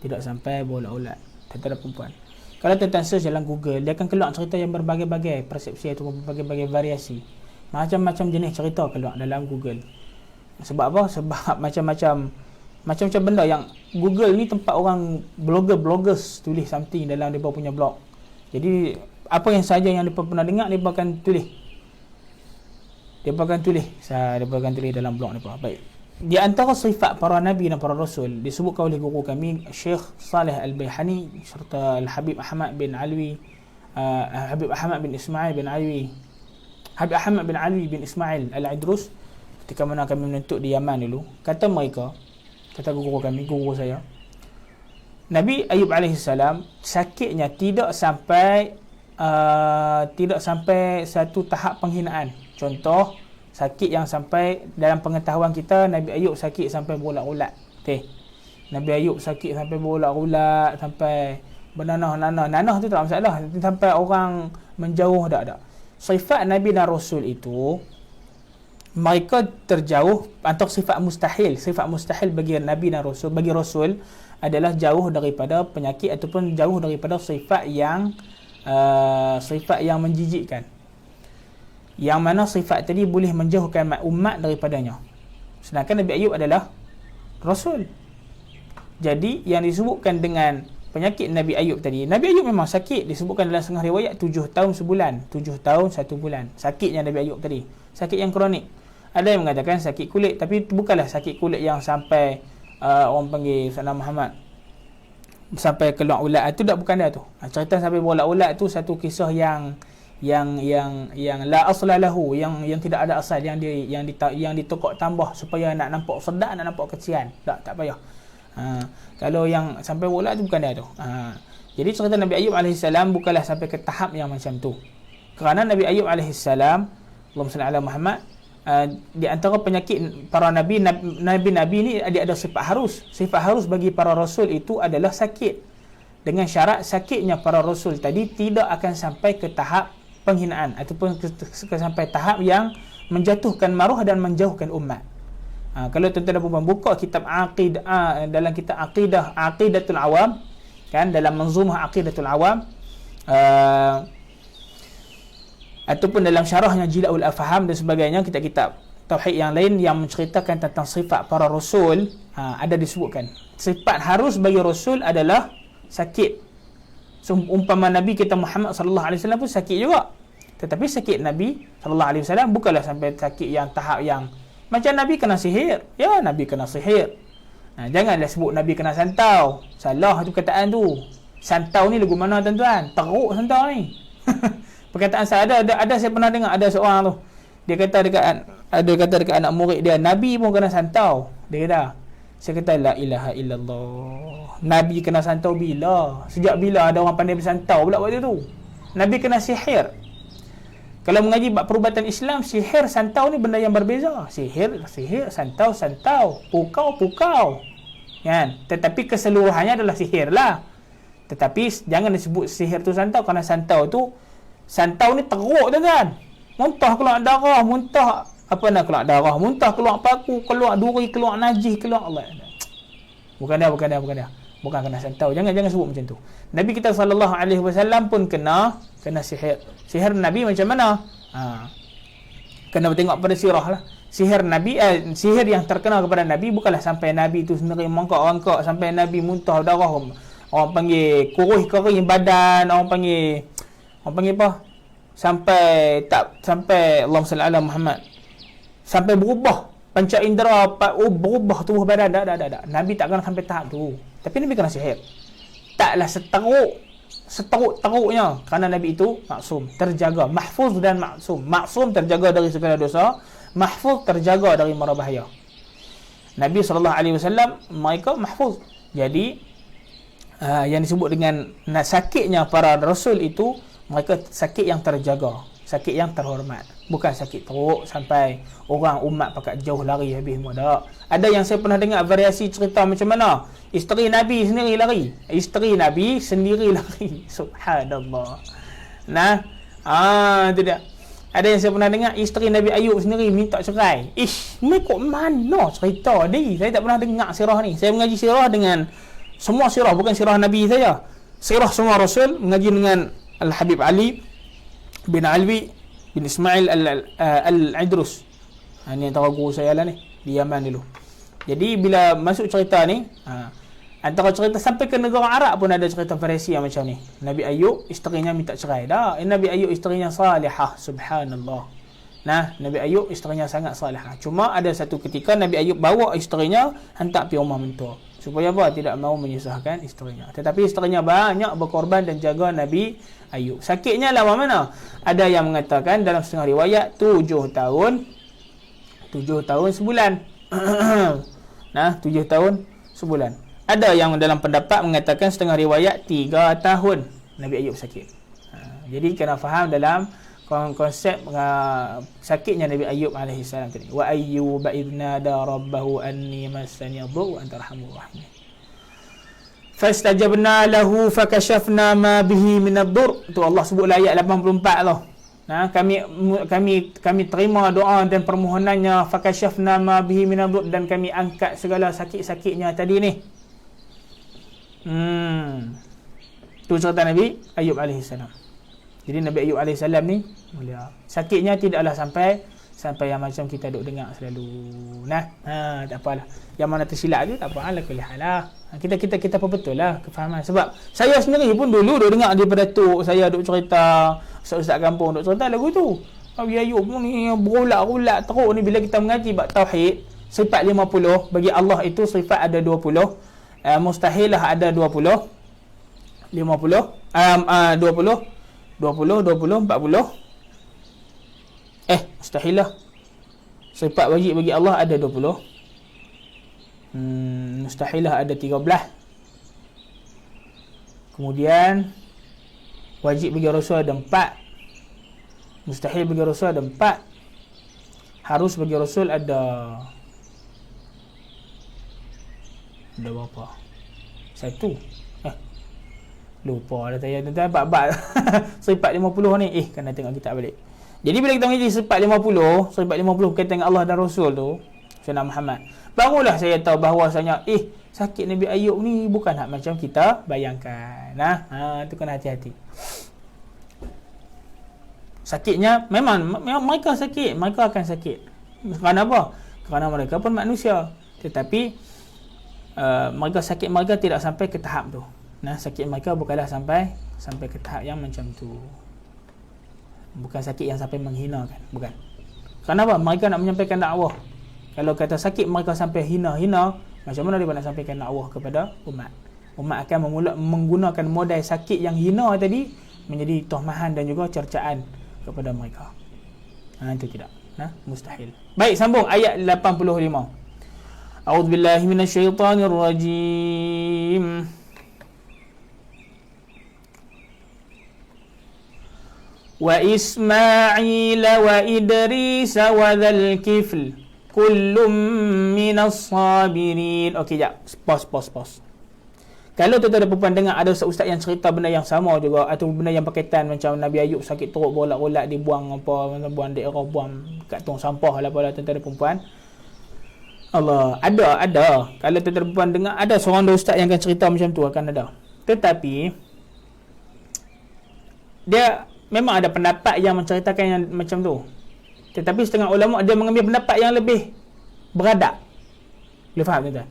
tidak sampai bola-ulat terhadap perempuan. Kalau tuan-tuan search dalam Google, dia akan keluar cerita yang berbagai-bagai persepsi ataupun berbagai-bagai variasi. Macam-macam jenis cerita keluar dalam Google. Sebab apa? Sebab macam-macam benda yang Google ni tempat orang bloggers tulis something dalam mereka punya blog. Jadi apa yang saja yang mereka pernah dengar, mereka akan tulis. Mereka akan tulis dalam blog mereka. Baik. Di antara sifat para nabi dan para rasul disebutkan oleh guru kami Syekh Saleh Al-Baihani serta Al-Habib Ahmad bin Alwi, Habib Ahmad bin Ismail bin Alwi, Habib Ahmad bin Alwi bin Ismail Al-Idrus, ketika mana kami menentuk di Yaman dulu, kata guru kami, guru saya, Nabi Ayub alaihissalam sakitnya tidak sampai satu tahap penghinaan. Contoh, sakit yang sampai dalam pengetahuan kita, Nabi Ayub sakit sampai bolak-ulat. Okay. Nabi Ayub sakit sampai bolak-ulat, sampai bernanah-nanah. Nanah tu tak masalah, sampai orang menjauh, tak. Sifat Nabi dan Rasul itu, mereka terjauh antara sifat mustahil bagi Nabi dan Rasul. Bagi Rasul adalah jauh daripada penyakit ataupun jauh daripada sifat yang menjijikkan. Yang mana sifat tadi boleh menjauhkan umat daripadanya. Sedangkan Nabi Ayub adalah Rasul. Jadi yang disebutkan dengan penyakit Nabi Ayub tadi, Nabi Ayub memang sakit, disebutkan dalam setengah riwayat 7 tahun 1 bulan sakitnya Nabi Ayub tadi, sakit yang kronik. Ada yang mengatakan sakit kulit, tapi bukanlah sakit kulit yang sampai orang panggil Sayyidina Muhammad sampai keluar ulat. Itu tak, bukan dia tu. Cerita sampai bola ulat tu satu kisah yang la asla lahu, yang tidak ada asal, yang ditokok tambah supaya nak nampak sedap, nak nampak kesian. Tak payah. Kalau yang sampai bola tu bukan dia tu. Jadi cerita Nabi Ayub alaihissalam bukanlah sampai ke tahap yang macam tu. Kerana Nabi Ayub alaihissalam, Allahumma salli ala Muhammad, di antara penyakit para nabi ni ada sifat harus bagi para rasul itu adalah sakit, dengan syarat sakitnya para rasul tadi tidak akan sampai ke tahap penghinaan ataupun sampai tahap yang menjatuhkan maruah dan menjauhkan umat. Kalau tuan-tuan dan puan buka kitab aqidah, dalam kitab Aqidatul Awam, kan, dalam Manzumah Aqidatul Awam, ataupun dalam syarahnya Jila'ul Afham dan sebagainya, kitab-kitab tauhid yang lain yang menceritakan tentang sifat para rasul, ada disebutkan sifat harus bagi rasul adalah sakit. So, umpama Nabi kita Muhammad sallallahu alaihi wasallam pun sakit juga. Tetapi sakit Nabi sallallahu alaihi wasallam bukanlah sampai sakit yang tahap yang macam Nabi kena sihir. Ya, Nabi kena sihir. Janganlah sebut Nabi kena santau. Salah tu perkataan tu. Santau ni lagu mana tuan-tuan? Teruk santau ni. Perkataan saya ada saya pernah dengar ada seorang tu. Dia kata dekat anak murid dia, Nabi pun kena santau. Dia kata, saya kata la ilaha illallah. Nabi kena santau bila? Sejak bila ada orang pandai bersantau pula waktu tu? Nabi kena sihir. Kalau mengaji bab perubatan Islam, sihir santau ni benda yang berbeza. Sihir, santau, pukau. Kan? Tetapi keseluruhannya adalah sihir lah. Tetapi jangan disebut sihir tu santau, kerana santau ni teruk kan. Muntah keluar darah, muntah keluar paku, keluar duri, keluar najis, keluar Allah. Bukan dia. Bukan kena santau. Jangan sebut macam tu. Nabi kita sallallahu alaihi wasallam pun kena sihir. Sihir Nabi macam mana? Kena tengok pada sirah lah. Sihir Nabi, sihir yang terkenal kepada Nabi bukanlah sampai Nabi tu sendiri mangkak-mangkak sampai Nabi muntah darah. Orang panggil kuruh kering badan, orang panggil apa? Sampai Allahumma salli ala Muhammad. Sampai berubah panca indera, berubah tubuh badan. Tak. Nabi tak kena sampai tahap tu. Tapi Nabi kena sihir. Taklah seteruk-teruknya, kerana Nabi itu maksum, terjaga, mahfuz dan maksum. Maksum terjaga dari segala dosa, mahfuz terjaga dari mara bahaya. Nabi SAW mereka mahfuz. Jadi yang disebut dengan sakitnya para rasul itu, mereka sakit yang terjaga. Sakit yang terhormat. Bukan sakit teruk sampai orang umat pakat jauh lari habis semua. Tak. Ada yang saya pernah dengar variasi cerita macam mana. Isteri Nabi sendiri lari. Isteri Nabi sendiri lari. Subhanallah. Nah. Itu dia. Ada yang saya pernah dengar isteri Nabi Ayub sendiri minta cerai. Kok mana cerita ni? Saya tak pernah dengar sirah ni. Saya mengaji sirah dengan semua sirah, bukan sirah Nabi saja. Sirah semua Rasul, mengaji dengan Al-Habib Ali bin Alwi bin Ismail Al-Idrus. Ini antara guru saya lah ni, di Yaman dulu. Jadi bila masuk cerita ni, antara cerita sampai ke negara Arab pun ada cerita variasi yang macam ni. Nabi Ayub isterinya minta cerai. Nabi Ayub isterinya salihah, subhanallah. Nabi Ayub isterinya sangat salihah. Cuma ada satu ketika Nabi Ayub bawa isterinya hantar pergi rumah mentua. Supaya apa? Tidak mahu menyusahkan isterinya. Tetapi isterinya banyak berkorban dan jaga Nabi Ayub. Sakitnya lama mana? Ada yang mengatakan dalam setengah riwayat 7 tahun sebulan. 7 tahun sebulan. Ada yang dalam pendapat mengatakan setengah riwayat 3 tahun Nabi Ayub sakit. Jadi kena faham dalam konsep sakitnya Nabi Ayub AS tadi. Wa ayyub idnada rabbahu anni massani dhur wa anta arhamur rahimin. Fastajabna lahu fakashafna ma bihi min ad-dur. Tu Allah sebut ayat 84 tu. Kami terima doa dan permohonannya, fakashafna ma bihi min ad-dur, dan kami angkat segala sakit-sakitnya tadi ni. Tu cerita Nabi Ayub AS. Jadi Nabi Ayub AS ni mulia. Sakitnya tidaklah sampai yang macam kita duk dengar selalu. Tak apalah. Yang mana tersilap tu tak apalah, kulihalah. Kita apa betul lah kefahaman. Sebab saya sendiri pun dulu duk dengar daripada tu saya duk cerita, ustaz-ustaz kampung duk cerita lagu tu. Nabi Ayub ni berulat-ulat teruk ni. Bila kita mengaji bab tauhid, sifat 50 bagi Allah itu sifat ada 20. Mustahil lah ada 20, 50, 20, 40. Mustahil lah. Sifat wajib bagi Allah ada 20. Mustahil lah ada 13. Kemudian wajib bagi Rasul ada 4. Mustahil bagi Rasul ada 4. Harus bagi Rasul ada berapa? 1. Lupa dah saya tuan-tuan. Bab sifat 50 ni kena tengok kitab balik. Jadi bila kita mengaji sifat 50 berkaitan dengan Allah dan Rasul tu, Sayyidina Muhammad, barulah saya tahu bahawasanya sakit Nabi Ayub ni bukan hak macam kita bayangkan. Tu kena hati-hati. Sakitnya memang mereka sakit, mereka akan sakit. Kerana apa? Kerana mereka pun manusia. Tetapi mereka sakit mereka tidak sampai ke tahap tu. Sakit mereka bukanlah sampai ke tahap yang macam tu. Bukan sakit yang sampai menghinakan, bukan. Kenapa? Mereka nak menyampaikan dakwah. Kalau kata sakit mereka sampai hina-hina, macam mana dia nak sampaikan dakwah kepada umat? Umat akan menggunakan modal sakit yang hina tadi menjadi tohmahan dan juga cercaan kepada mereka. Itu tidak. Mustahil. Baik, sambung ayat 85. A'udzubillahi minasyaitonirrajim. Wa Ismail wa Idris wa dzal kifl kullum minas sabirin. Okey, jap. Pause. Kalau tuan-tuan dan puan dengar ada ustaz yang cerita benda yang sama juga, atau benda yang berkaitan macam Nabi Ayub sakit teruk bolak-bolak dibuang buang daerah, buang kat tong sampah lah pada tuan-tuan dan puan. Allah, ada. Kalau tuan-tuan dan puan dengar ada seorang ustaz yang akan cerita macam tu, akan ada. Tetapi dia memang ada pendapat yang menceritakan yang macam tu. Tetapi setengah ulama dia mengambil pendapat yang lebih beradab. Boleh faham tuan-tuan?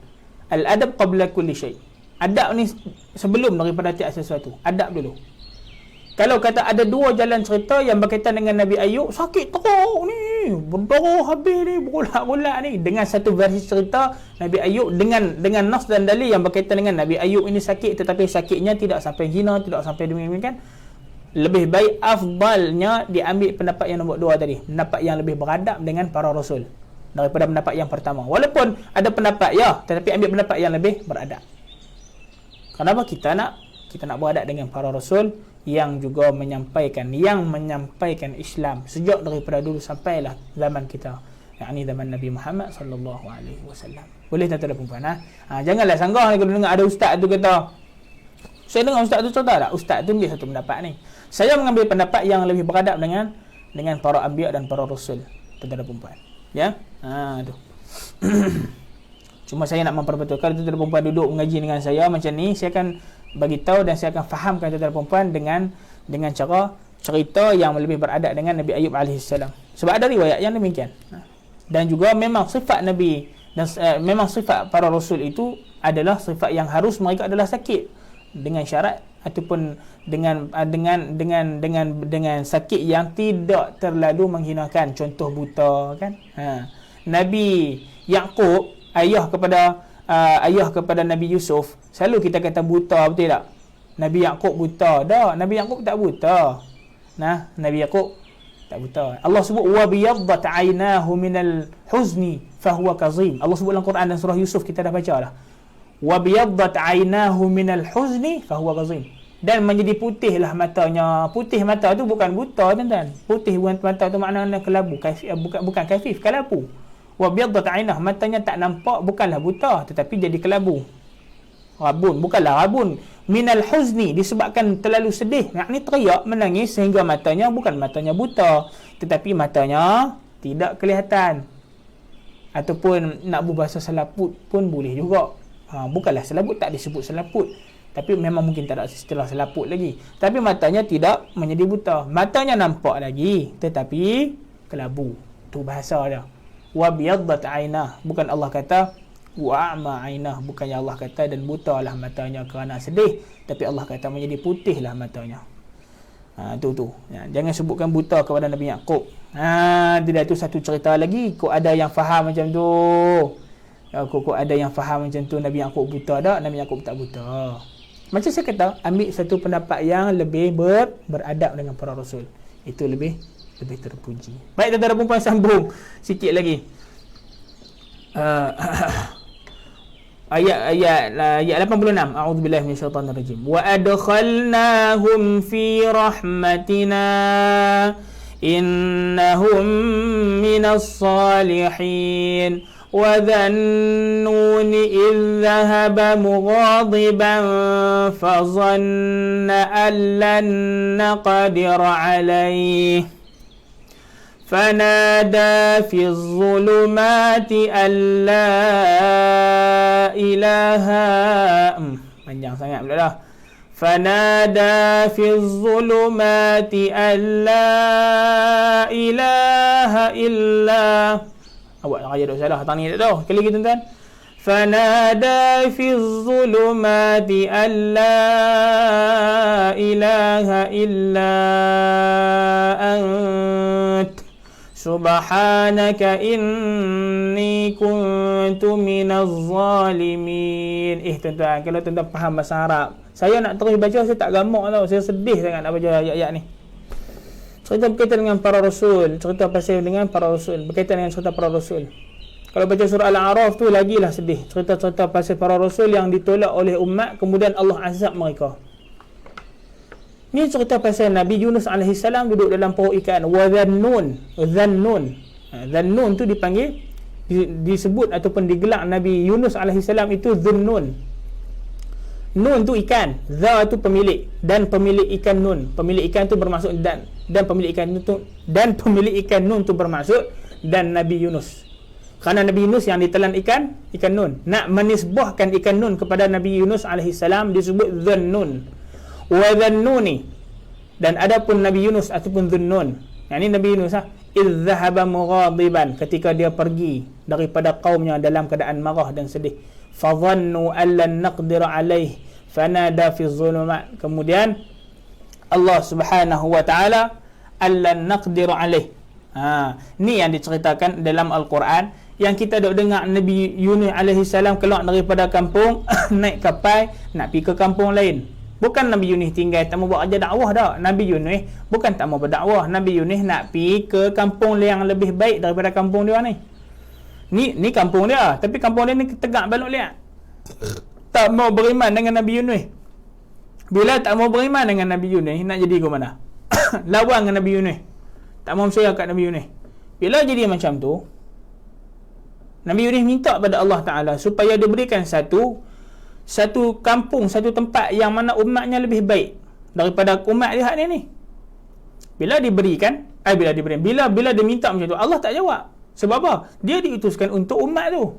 Al-adab qabla kulli syai'. Adab ni sebelum daripada tiap sesuatu. Adab dulu. Kalau kata ada dua jalan cerita yang berkaitan dengan Nabi Ayub, sakit teruk ni, berdarah habis ni, berulat-ulat ni, dengan satu versi cerita Nabi Ayub dengan nas dan dalil yang berkaitan dengan Nabi Ayub ini sakit, tetapi sakitnya tidak sampai hina, tidak sampai demikian. Lebih baik, afdalnya diambil pendapat yang nombor 2 tadi, pendapat yang lebih beradab dengan para rasul daripada pendapat yang pertama. Walaupun ada pendapat tetapi ambil pendapat yang lebih beradab. Kenapa kita nak beradab dengan para rasul yang juga menyampaikan Islam sejak daripada dulu sampailah zaman kita, yakni zaman Nabi Muhammad sallallahu alaihi wasallam. Boleh tuan-tuan dan puan-puan, janganlah sanggah kalau dengar ada ustaz tu kata, saya dengar ustaz tu cerita tak, ustaz tu ambil satu pendapat ni. Saya mengambil pendapat yang lebih beradab dengan para anbiya dan para rasul, tuan-tuan dan puan-puan. Ya? Tu. Cuma saya nak memperbetulkan, tuan-tuan dan puan-puan duduk mengaji dengan saya macam ni, saya akan bagi tahu dan saya akan fahamkan tuan-tuan dan puan-puan dengan cara cerita yang lebih beradab dengan Nabi Ayub alaihi salam. Sebab ada riwayat yang demikian. Dan juga memang sifat Nabi dan memang sifat para rasul itu adalah sifat yang harus mereka adalah sakit dengan syarat ataupun dengan sakit yang tidak terlalu menghinakan, contoh buta kan. Nabi Yaqub ayah kepada Nabi Yusuf, selalu kita kata buta, betul tak? Nabi Yaqub buta dah, Nabi Yaqub tak buta. Nabi Yaqub tak buta. Allah sebut wa biyaddat aynahu minal huzni fahuwa kazim. Allah sebut dalam Quran dan surah Yusuf, kita dah baca dah. Wa biyaddat aynahu minal huzni fahuwa kazim. Dan menjadi putihlah matanya. Putih mata tu bukan buta, tuan-tuan. Putih mata tu maknanya kelabu, bukan kafif, kelabu. Wa biyaddat aynahu, matanya tak nampak, bukanlah buta tetapi jadi kelabu. Rabun, bukanlah rabun, minal huzni, disebabkan terlalu sedih, yakni teriak, menangis sehingga matanya bukan matanya buta tetapi matanya tidak kelihatan. Ataupun nak berbahasa selaput pun boleh juga. Bukanlah selaput, tak disebut selaput, tapi memang mungkin tak ada istilah selaput lagi, tapi matanya tidak menjadi buta, matanya nampak lagi tetapi kelabu. Tu bahasa dia. Wa biyaddat ainah, bukan Allah kata wa'ama ainah, bukannya Allah kata dan butalah matanya kerana sedih, tapi Allah kata menjadi putihlah matanya. Tu. Jangan sebutkan buta kepada Nabi Yaqub. Tidak, itu satu cerita lagi. Kok ada yang faham macam tu. Kok ada yang faham macam tu, Nabi Yaqub buta tak? Nabi Yaqub tak buta. Macam saya kata, ambil satu pendapat yang lebih beradab dengan para rasul. Itu lebih terpuji. Baik, tuan-tuan dan puan-puan, sambung sikit lagi. Ayat 86. A'udzubillahi minasyaitanirrajim. Wa adkhalnahum fi rahmatina innahum minas salihin. Wa dhannuni idh dhahaba mughadiban fa dhanna an lan naqdir alayhi فنادى في الظلمات أن لا إله panjang sangat pula dah. فنادى في الظلمات أن لا إله إلا, awak nak duk salah tang ni tak tahu. Sekali lagi tuan-tuan. فنادى في الظلمات أن لا إله إلا أنت Subhanaka inni kuntu minaz zalimin. Tuan-tuan, kalau tuan-tuan faham bahasa Arab, saya nak terus baca, saya tak gamak tau. Saya sedih sangat nak baca ayat-ayat ni. Cerita berkaitan dengan para rasul, cerita pasal dengan para rasul, berkaitan dengan cerita para rasul. Kalau baca surah Al-A'raf tu lagilah sedih. Cerita-cerita pasal para rasul yang ditolak oleh umat, kemudian Allah azab mereka. Ni cerita pasal Nabi Yunus AS duduk dalam perahu ikan. Wa Dhannun tu dipanggil, disebut ataupun digelar Nabi Yunus AS itu Dhunnun. Nun tu ikan, Dha tu pemilik, dan pemilik ikan Nun. Pemilik ikan tu bermaksud dan pemilik ikan Nun tu bermaksud dan Nabi Yunus. Kerana Nabi Yunus yang ditelan ikan Nun. Nak menisbahkan ikan Nun kepada Nabi Yunus AS disebut Dhannun. Wa dhannuni, dan adapun Nabi Yunus ataupun Dhunnun, yang ini Nabi Yunus idh dhahaba mughadiban, ketika dia pergi daripada kaumnya dalam keadaan marah dan sedih. Fa dhannu allan naqdir alaih fanada fi dhulumat, kemudian Allah Subhanahu wa taala allan naqdir alaih. Ni yang diceritakan dalam Al-Quran, yang kita dok dengar Nabi Yunus alaihi salam keluar daripada kampung naik kapal nak pergi ke kampung lain. Bukan Nabi Yunus tinggal tak mau buat kerja dakwah dah. Nabi Yunus bukan tak mau berdakwah. Nabi Yunus nak pergi ke kampung yang lebih baik daripada kampung dia ni. Ni kampung dia, tapi kampung dia ni tegak balok liat. Tak mau beriman dengan Nabi Yunus. Bila tak mau beriman dengan Nabi Yunus, nak jadi ke mana? Lawan dengan Nabi Yunus. Tak mau percaya kat Nabi Yunus. Bila jadi macam tu, Nabi Yunus minta pada Allah Ta'ala supaya diberikan satu kampung, satu tempat yang mana umatnya lebih baik daripada umat dia ni. Bila dia minta macam tu, Allah tak jawab. Sebab apa? Dia diutuskan untuk umat tu.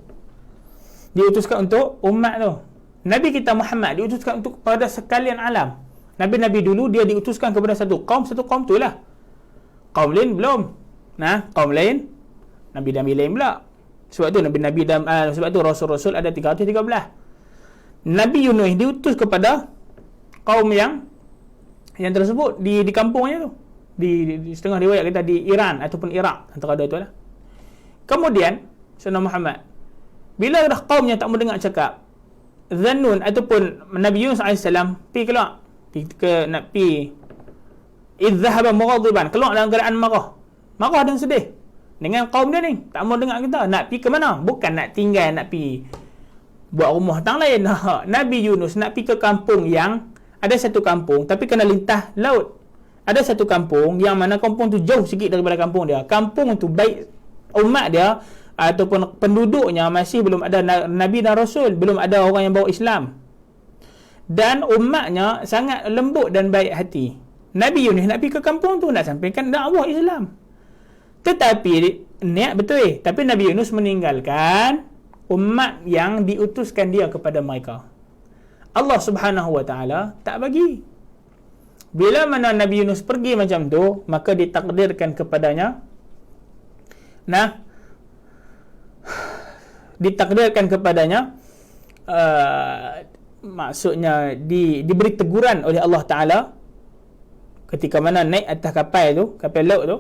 Nabi kita Muhammad diutuskan untuk pada sekalian alam. Nabi-nabi dulu dia diutuskan kepada satu kaum tu lah. Kaum lain belum. Kaum lain, Nabi-nabi lain pula. Sebab tu Nabi-nabi dan sebab tu Rasul-Rasul ada 313. Nabi Yunus diutus kepada kaum yang tersebut di kampungnya tu. Di setengah riwayat kita di Iran ataupun Iraq, antara dua tu lah. Kemudian Sayyidina Muhammad, bila dah kaumnya tak mendengar cakap, Zannun ataupun Nabi Yunus AS pergi keluar, pergi idzahaba mughadiban, keluar dalam keadaan marah dan sedih dengan kaum dia ni, tak mau dengar kita. Nak pergi ke mana? Bukan nak tinggal, nak pergi buat rumah tang lain. Nabi Yunus nak pergi ke kampung yang ada satu kampung tapi kena lintas laut. Ada satu kampung yang mana kampung tu jauh sikit daripada kampung dia. Kampung tu baik umat dia ataupun penduduknya masih belum ada Nabi dan Rasul, belum ada orang yang bawa Islam. Dan umatnya sangat lembut dan baik hati. Nabi Yunus nak pergi ke kampung tu, nak sampaikan dakwah Islam. Tetapi niat betul, tapi Nabi Yunus meninggalkan umat yang diutuskan dia kepada mereka. Allah Subhanahu Wa Taala tak bagi. Bila mana Nabi Yunus pergi macam tu, maka ditakdirkan kepadanya maksudnya diberi teguran oleh Allah Ta'ala ketika mana naik atas kapal laut tu,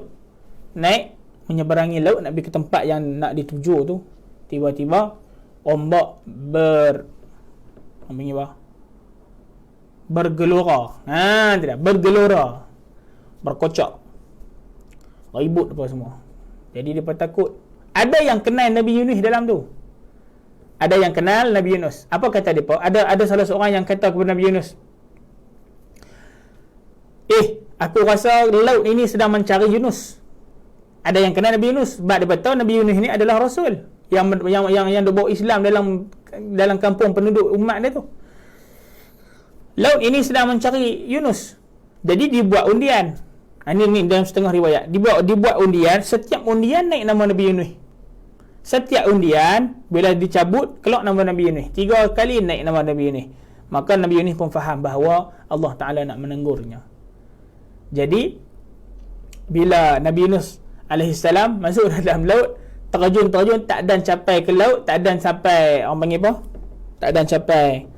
naik menyeberangi laut nak pergi ke tempat yang nak dituju tu, tiba-tiba ombak bergelora, berkocak, ribut apa semua. Jadi dia takut. Ada yang kenal Nabi Yunus dalam tu. Ada yang kenal Nabi Yunus. Apa kata dia? Ada salah seorang yang kata kepada Nabi Yunus, aku rasa laut ini sedang mencari Yunus. Ada yang kenal Nabi Yunus. Sebab dia tahu Nabi Yunus ini adalah Rasul yang bawa Islam dalam kampung penduduk umat dia tu. Laut ini sedang mencari Yunus. Jadi dibuat undian. Ini dalam setengah riwayat. Dibuat undian, setiap undian naik nama Nabi Yunus. Setiap undian bila dicabut keluar nama Nabi Yunus. 3 kali naik nama Nabi Yunus. Maka Nabi Yunus pun faham bahawa Allah Ta'ala nak menenggurnya. Jadi bila Nabi Yunus alaihissalam masuk dalam laut, terjun tak dan capai ke laut, tak dan sampai orang panggil apa? Tak dan capai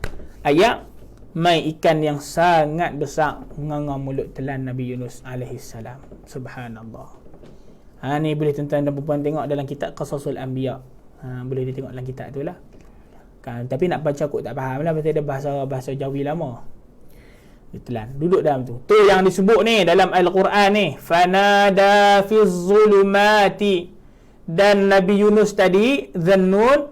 ayak, mai ikan yang sangat besar menganga mulut telan Nabi Yunus alaihissalam. Subhanallah. Ni boleh tuan-tuan dan puan tengok dalam kitab Qasasul Anbiya. Boleh ditengok dalam kitab tu lah. Tapi nak baca kot tak faham lah, pasal dia bahasa Jawi lama. Ditelan, duduk dalam tu. Tu yang disebut ni dalam Al-Quran ni, fanada fi zulumati. Dan Nabi Yunus tadi, Zannun,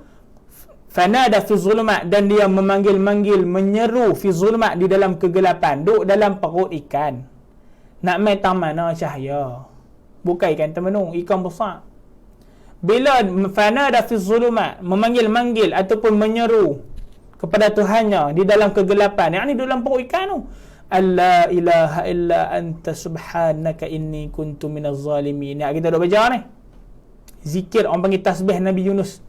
fanada fi zulumat, dan dia memanggil-manggil, menyeru fi zulumat, di dalam kegelapan, duduk dalam perut ikan. Nak main tang mana cahaya. Bukan ikan termenung, ikan besar. Bila fanada fi zulumat, memanggil-manggil ataupun menyeru kepada Tuhannya di dalam kegelapan, yang ni dalam perut ikan tu, alla ilaha illa anta subhanaka inni kuntu minaz zalimin. Kita dah baca ni zikir, orang panggil tasbih Nabi Yunus.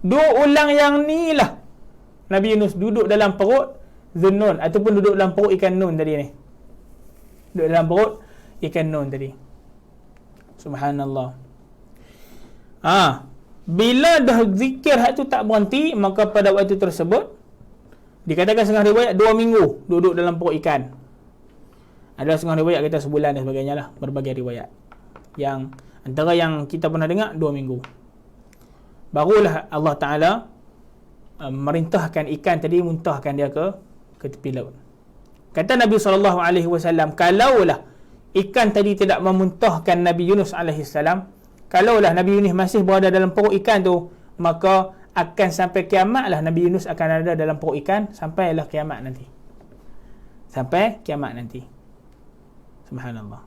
Dua ulang yang ni lah. Nabi Yunus duduk dalam perut Zunnun, ataupun duduk dalam perut ikan nun tadi ni. Duduk dalam perut ikan nun tadi. Subhanallah. Bila dah zikir hak tu tak berhenti, maka pada waktu tersebut dikatakan setengah riwayat 2 minggu duduk dalam perut ikan. Ada setengah riwayat kata sebulan dan sebagainya lah. Berbagai riwayat. Yang antara yang kita pernah dengar 2 minggu. Barulah Allah Ta'ala merintahkan ikan tadi, muntahkan dia ke tepi laut. Kata Nabi SAW, kalaulah ikan tadi tidak memuntahkan Nabi Yunus alaihissalam, kalaulah Nabi Yunus masih berada dalam perut ikan tu, maka akan sampai kiamat lah Nabi Yunus akan ada dalam perut ikan, sampailah kiamat nanti. sampai kiamat nanti. Subhanallah.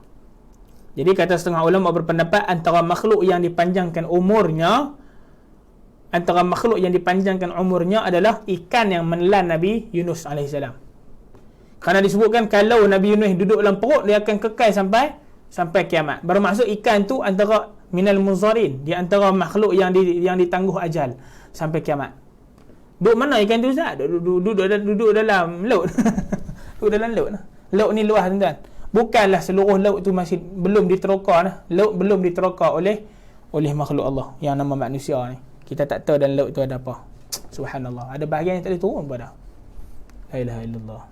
Jadi kata setengah ulama berpendapat antara makhluk yang dipanjangkan umurnya adalah ikan yang menelan Nabi Yunus alaihissalam. Kerana disebutkan kalau Nabi Yunus duduk dalam perut, dia akan kekal sampai kiamat. Bermaksud ikan tu antara minal munzarin, di antara makhluk yang ditangguh ajal sampai kiamat. Duduk mana ikan tu Ustaz? Duduk dalam laut. Duduk dalam laut. Laut ni luas tuan-tuan. Bukanlah seluruh laut tu masih belum diterokar lah. Laut belum diterokar oleh makhluk Allah yang nama manusia ni. Kita tak tahu dalam laut tu ada apa. Subhanallah. Ada bahagian yang tak boleh turun pada. La ilaha illallah.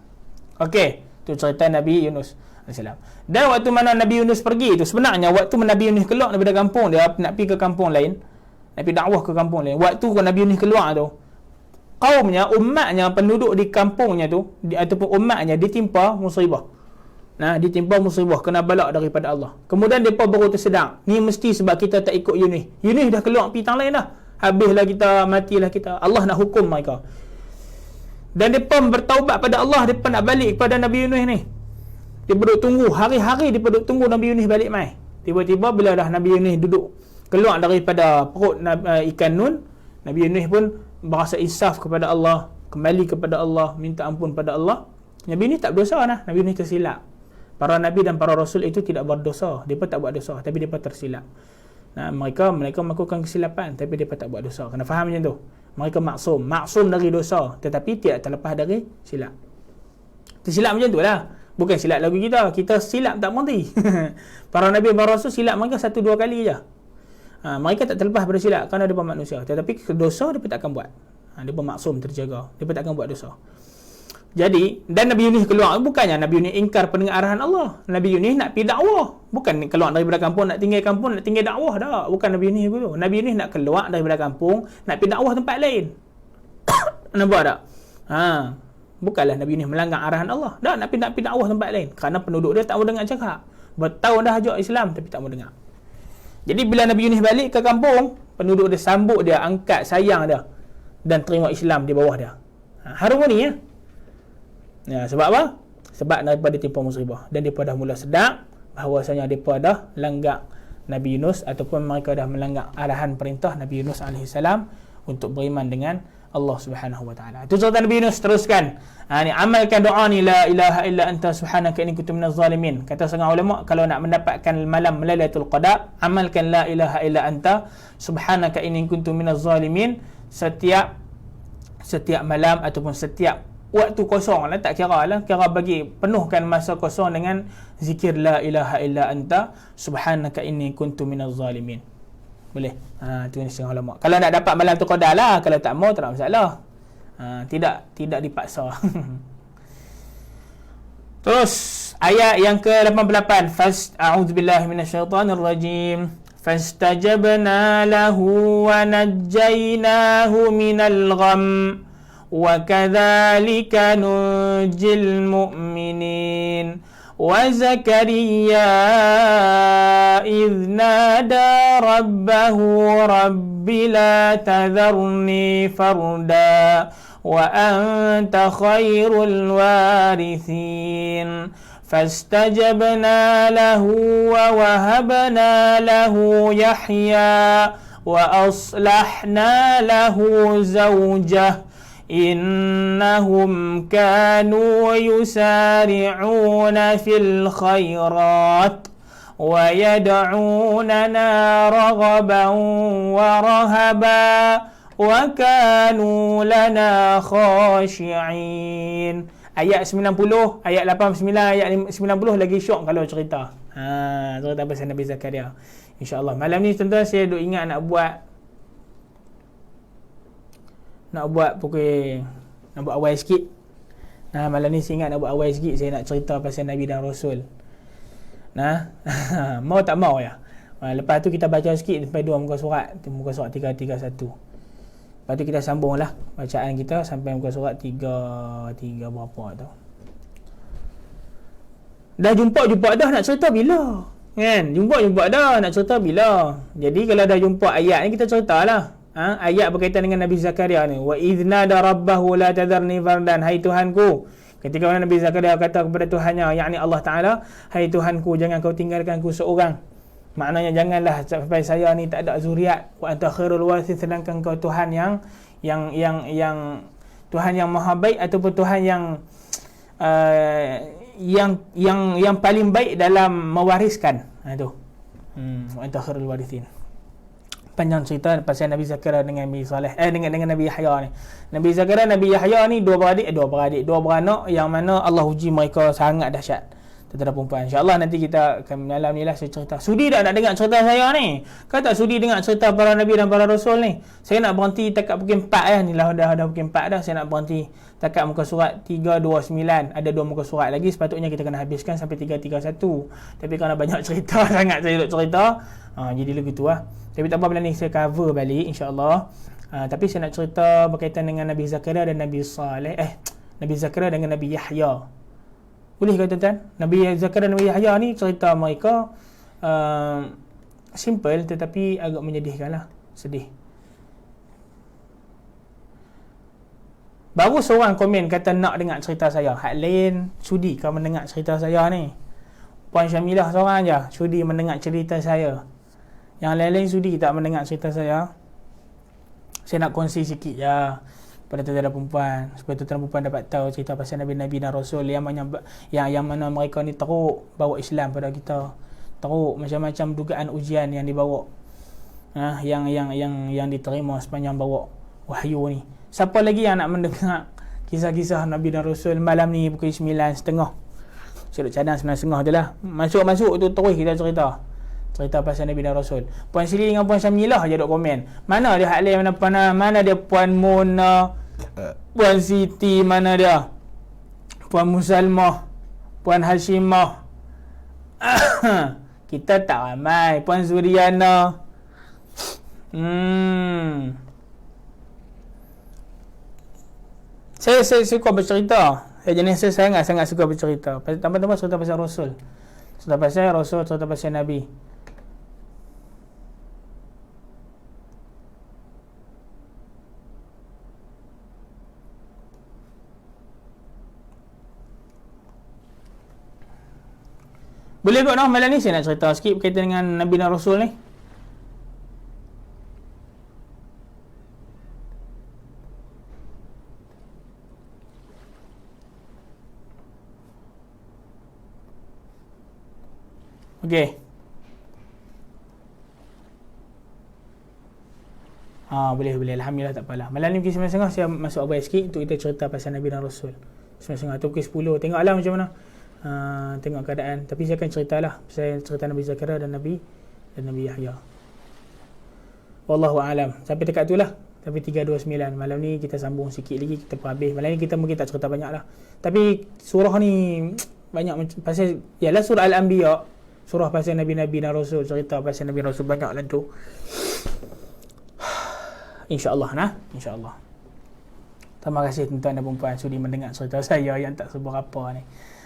Okey, tu cerita Nabi Yunus alaihissalam. Dan waktu mana Nabi Yunus pergi tu, sebenarnya waktu Nabi Yunus keluar daripada kampung dia nak pergi ke kampung lain, nak pergi dakwah ke kampung lain. Waktu Nabi Yunus keluar tu, kaumnya, umatnya, penduduk di kampungnya tu ataupun umatnya ditimpa musibah. Ditimpa musibah, kena balak daripada Allah. Kemudian mereka baru tersedar, ni mesti sebab kita tak ikut Yunus. Yunus dah keluar pergi tang lain dah. Habislah kita, matilah kita. Allah nak hukum mereka. Dan mereka bertaubat pada Allah, mereka nak balik kepada Nabi Yunus ni. Dia duduk tunggu, hari-hari dia duduk tunggu Nabi Yunus balik mai. Tiba-tiba bila dah Nabi Yunus duduk keluar daripada perut ikan Nun, Nabi Yunus pun berasa insaf kepada Allah, kembali kepada Allah, minta ampun pada Allah. Nabi Yunus tak berdosa lah, Nabi Yunus tersilap. Para Nabi dan para Rasul itu tidak berdosa, mereka tak buat dosa, tapi mereka tersilap. Mereka melakukan kesilapan, tapi mereka tak buat dosa. Kena faham macam tu. Mereka maksum dari dosa, tetapi tidak terlepas dari silap. Tersilap macam tu lah. Bukan silap lagu kita silap tak berhenti. Para Nabi dan para Rasul silap mereka 1-2 kali je. Mereka tak terlepas dari silap kerana mereka manusia, tetapi dosa mereka tak akan buat. Mereka maksum, terjaga, mereka tak akan buat dosa. Jadi, dan Nabi Yunus keluar, bukannya Nabi Yunus ingkar pendengar arahan Allah. Nabi Yunus nak pergi dakwah. Bukan keluar daripada kampung, nak tinggal kampung, nak tinggal dakwah dah. Bukan Nabi Yunus begitu. Nabi Yunus nak keluar daripada kampung, nak pergi dakwah tempat lain. Nampak tak? Bukanlah Nabi Yunus melanggar arahan Allah. Dah nak pergi dakwah tempat lain. Kerana penduduk dia tak mau dengar cakap. Bertahun dah ajak Islam, tapi tak mau dengar. Jadi, bila Nabi Yunus balik ke kampung, penduduk dia sambut dia, angkat, sayang dia. Dan terima Islam di bawah dia. Harmoni ya. Sebab apa? Sebab daripada timpa musibah. Dan mereka dah mula sedar bahawasanya mereka dah langgar Nabi Yunus, ataupun mereka dah melanggar arahan perintah Nabi Yunus alaihissalam untuk beriman dengan Allah Subhanahu wa taala. Itu cerita Nabi Yunus. Teruskan. Ni amalkan doa ni, la ilaha illa anta subhanaka inni kuntu minaz zalimin. Kata setengah ulama, kalau nak mendapatkan malam Lailatul Qadar, amalkan la ilaha illa anta subhanaka inni kuntu minaz zalimin setiap malam ataupun setiap waktu kosong lah, tak kira lah, kira bagi penuhkan masa kosong dengan zikir la ilaha illa anta subhanaka inni kuntu minaz zalimin. Boleh? Itu ni setengah ulama. Kalau nak dapat malam tu qadar lah, kalau tak mau tak ada masalah. Tidak dipaksa. Terus ayat yang ke-88, a'udzubillahi minasyaitonirrajim. Fastajabna lahu wa najjaynahu minal gham wa kadzalika nunjil mu'minin. Wa Zakaria idh nada rabbahu rabbi la tadharni farda wa anta khairul warithin. Fastajabna lahu wa wahabna lahu Yahya wa aslahna lahu zawjah innahum kanu yusari'una fil khairat wa yad'unana raghaban wa rahaba wa kanu lana khashi'in. Ayat 90, ayat 89, ayat 90 lagi syok kalau cerita. Cerita pasal Nabi Zakaria. InsyaAllah malam ni tuan-tuan saya duk ingat nak buat awal sikit. Malam ni saya ingat nak buat awal sikit, saya nak cerita pasal Nabi dan Rasul. Mau tak mau ya. Lepas tu kita baca sikit sampai 2 muka surat, muka surat 331. Lepas tu kita sambunglah bacaan kita sampai muka surat 3 berapa tu. Dah jumpa dah, nak cerita bila? Kan? Jumpa dah, nak cerita bila? Jadi kalau dah jumpa ayat ni kita ceritalah. Ayat berkaitan dengan Nabi Zakaria ni. Wa idznada rabbahu la tadharni fardan. Hai Tuhanku, Ketika mana Nabi Zakaria kata kepada Tuhannya, yakni Allah Ta'ala, hai Tuhanku, jangan kau tinggalkan aku seorang. Maknanya janganlah sampai saya ni tak ada zuriat. Wa anta khairul warith, sedangkan kau Tuhan yang Tuhan yang maha baik, ataupun Tuhan yang paling baik dalam mewariskan. Itu. Wa anta khairul warithin. Panjang cerita pasal Nabi Zakaria dengan Nabi Saleh, dengan Nabi Yahya ni. Nabi Zakaria, Nabi Yahya ni dua beranak yang mana Allah uji mereka sangat dahsyat. Tentera perempuan. InsyaAllah nanti kita akan malam ni lah saya cerita. Sudi tak nak dengar cerita saya ni? Kan tak sudi dengar cerita para Nabi dan para Rasul ni? Saya nak berhenti takat pukul 4 ni lah. Dah pukul 4 dah. Saya nak berhenti takat muka surat 329. Ada 2 muka surat lagi. Sepatutnya kita kena habiskan sampai 331. Tapi kerana banyak cerita sangat saya nak cerita. Jadi begitu lah. Tapi tak apa, malam ni saya cover balik insyaAllah. Tapi saya nak cerita berkaitan dengan Nabi Zakaria dan Nabi Saleh. Nabi Zakaria dengan Nabi Yahya. Boleh kata tuan? Nabi Zakaria dan Nabi Yahya ni cerita mereka simple tetapi agak menyedihkan lah. Sedih. Baru seorang komen kata nak dengar cerita saya. Hak lain sudi kau mendengar cerita saya ni. Puan Syamilah seorang je sudi mendengar cerita saya. Yang lain-lain sudi tak mendengar cerita saya. Saya nak kongsi sikit je pada tuan-tuan perempuan, supaya tuan-tuan perempuan dapat tahu cerita pasal Nabi-Nabi dan Rasul yang mana mereka ni teruk bawa Islam pada kita. Teruk macam-macam dugaan ujian yang dibawa, yang diterima sepanjang bawa wahyu ni. Siapa lagi yang nak mendengar kisah-kisah Nabi dan Rasul malam ni pukul 9.30? Saya duk cadang 9.30 je lah. Masuk tu terus kita cerita pasal Nabi dan Rasul. Puan Sili dengan Puan Syamilah je duk komen. Mana dia hak lain, mana dia Puan Mona, Puan Siti, mana dia Puan Musalmah, Puan Hashimah. Kita tak ramai. Puan Zuriana. Saya suka bercerita. Saya sangat suka bercerita. Tambah-tambah cerita pasal Rasul. Cerita pasal Rasul, cerita pasal Nabi. Boleh kot noh, malam ni saya nak cerita sikit berkaitan dengan Nabi dan Rasul ni. Okey. Boleh. Alhamdulillah, tak apalah. Malam ni pukul 9.30 saya masuk awal sikit untuk kita cerita pasal Nabi dan Rasul. 9.30 atau pukul 10. Tengoklah macam mana. Tengok keadaan. Tapi saya akan ceritalah pasal cerita Nabi Zakaria dan Nabi Yahya. Wallahu a'lam. Sampai dekat tu lah. Sampai 329. Malam ni kita sambung sikit lagi, kita habis. Malam ni kita mungkin tak cerita banyak lah. Tapi surah ni banyak pasal, ialah surah Al-Anbiya. Surah pasal Nabi-Nabi dan Rasul. Cerita pasal Nabi Rasul banyak lah tu. InsyaAllah InsyaAllah. Terima kasih tuan-tuan dan perempuan sudi mendengar cerita saya yang tak seberapa ni.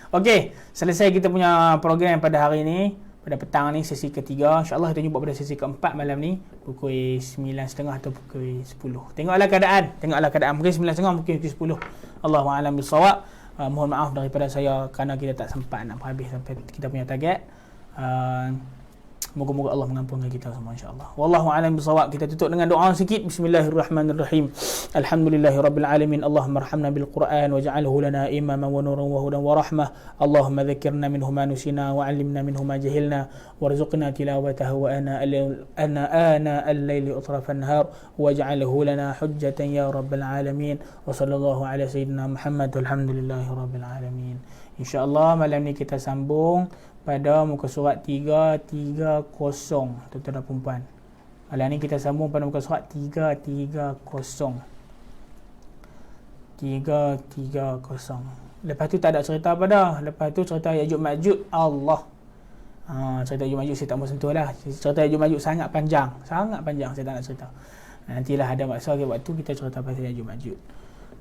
Okey, selesai kita punya program pada hari ni. Pada petang ni sesi ketiga. InsyaAllah kita jumpa pada sesi keempat malam ni pukul 9.30 atau pukul 10. Tengoklah keadaan. Mungkin 9.30, mungkin pukul 10. Allahu'alam bisawab. Mohon maaf daripada saya kerana kita tak sempat nak habis sampai kita punya target. Moga-moga Allah mengampunkan kita semua insya-Allah. Wallahu a'lam bissawab. Kita tutup dengan doa sikit. Bismillahirrahmanirrahim. Alhamdulillahirabbil alamin. Allahumma arhamna bil Qur'an waj'alhu lana imaman wa nuran wa hudan wa rahmah. Allahumma dhakkirna minhu ma nusina wa 'allimna minhu ma jahilna warzuqna tilawatahu wa ana al-laili atrafan nahar waj'alhu lana hujjatan ya rabbal alamin. Wa sallallahu ala sayyidina Muhammad walhamdulillahirabbil alamin. InsyaAllah malam ni kita sambung pada muka surat 330, tuan-tuan dan perempuan. Malam ni kita sambung pada muka surat 330. Lepas tu tak ada cerita apa dah. Lepas tu cerita Ya'juj Ma'juj. Allah. Cerita Ya'juj Ma'juj saya tak mau sentuh lah. Cerita Ya'juj Ma'juj sangat panjang. Saya tak nak cerita. Nantilah ada masa waktu kita cerita pasal Ya'juj Ma'juj.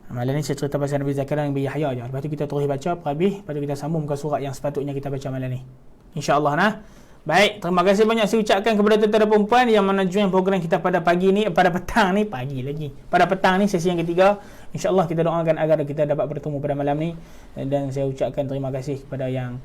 Malam ni saya cerita pasal Nabi Zakaria dan Nabi Yahya je. Lepas tu kita terus baca habis. Lepas tu kita sambung muka surat yang sepatutnya kita baca malam ni. InsyaAllah Baik, terima kasih banyak saya ucapkan kepada tuan-tuan dan perempuan yang mana join program kita pada pagi ni, pada petang ni, pada petang ni sesi yang ketiga. InsyaAllah kita doakan agar kita dapat bertemu pada malam ni, dan saya ucapkan terima kasih kepada yang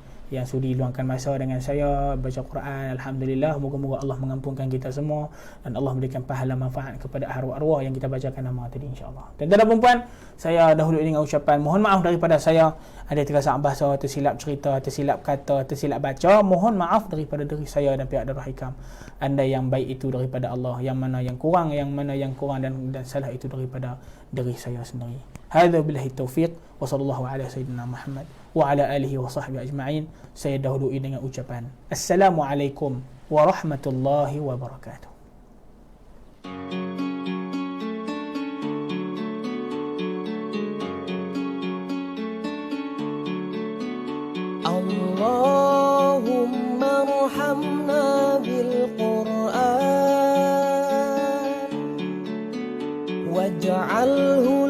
sudi luangkan masa dengan saya baca Quran. Alhamdulillah, moga-moga Allah mengampunkan kita semua dan Allah memberikan pahala manfaat kepada arwah-arwah yang kita bacakan nama tadi, insya-Allah. Dan tuan-tuan dan puan, saya dahulu dengan ucapan mohon maaf daripada saya ada terkasar bahasa, tersilap cerita, tersilap kata, tersilap baca. Mohon maaf daripada diri saya dan pihak Darul Hikam. Anda yang baik itu daripada Allah, yang mana yang kurang dan salah itu daripada diri saya sendiri. Hadza billahi taufiq wa sallallahu ala sayyidina Muhammad wa ala alihi wa sahbihi ajma'in. Saya dahului dengan ucapan Assalamualaikum warahmatullahi wabarakatuh. Allahumma arhamna bil Qur'an waj'alhu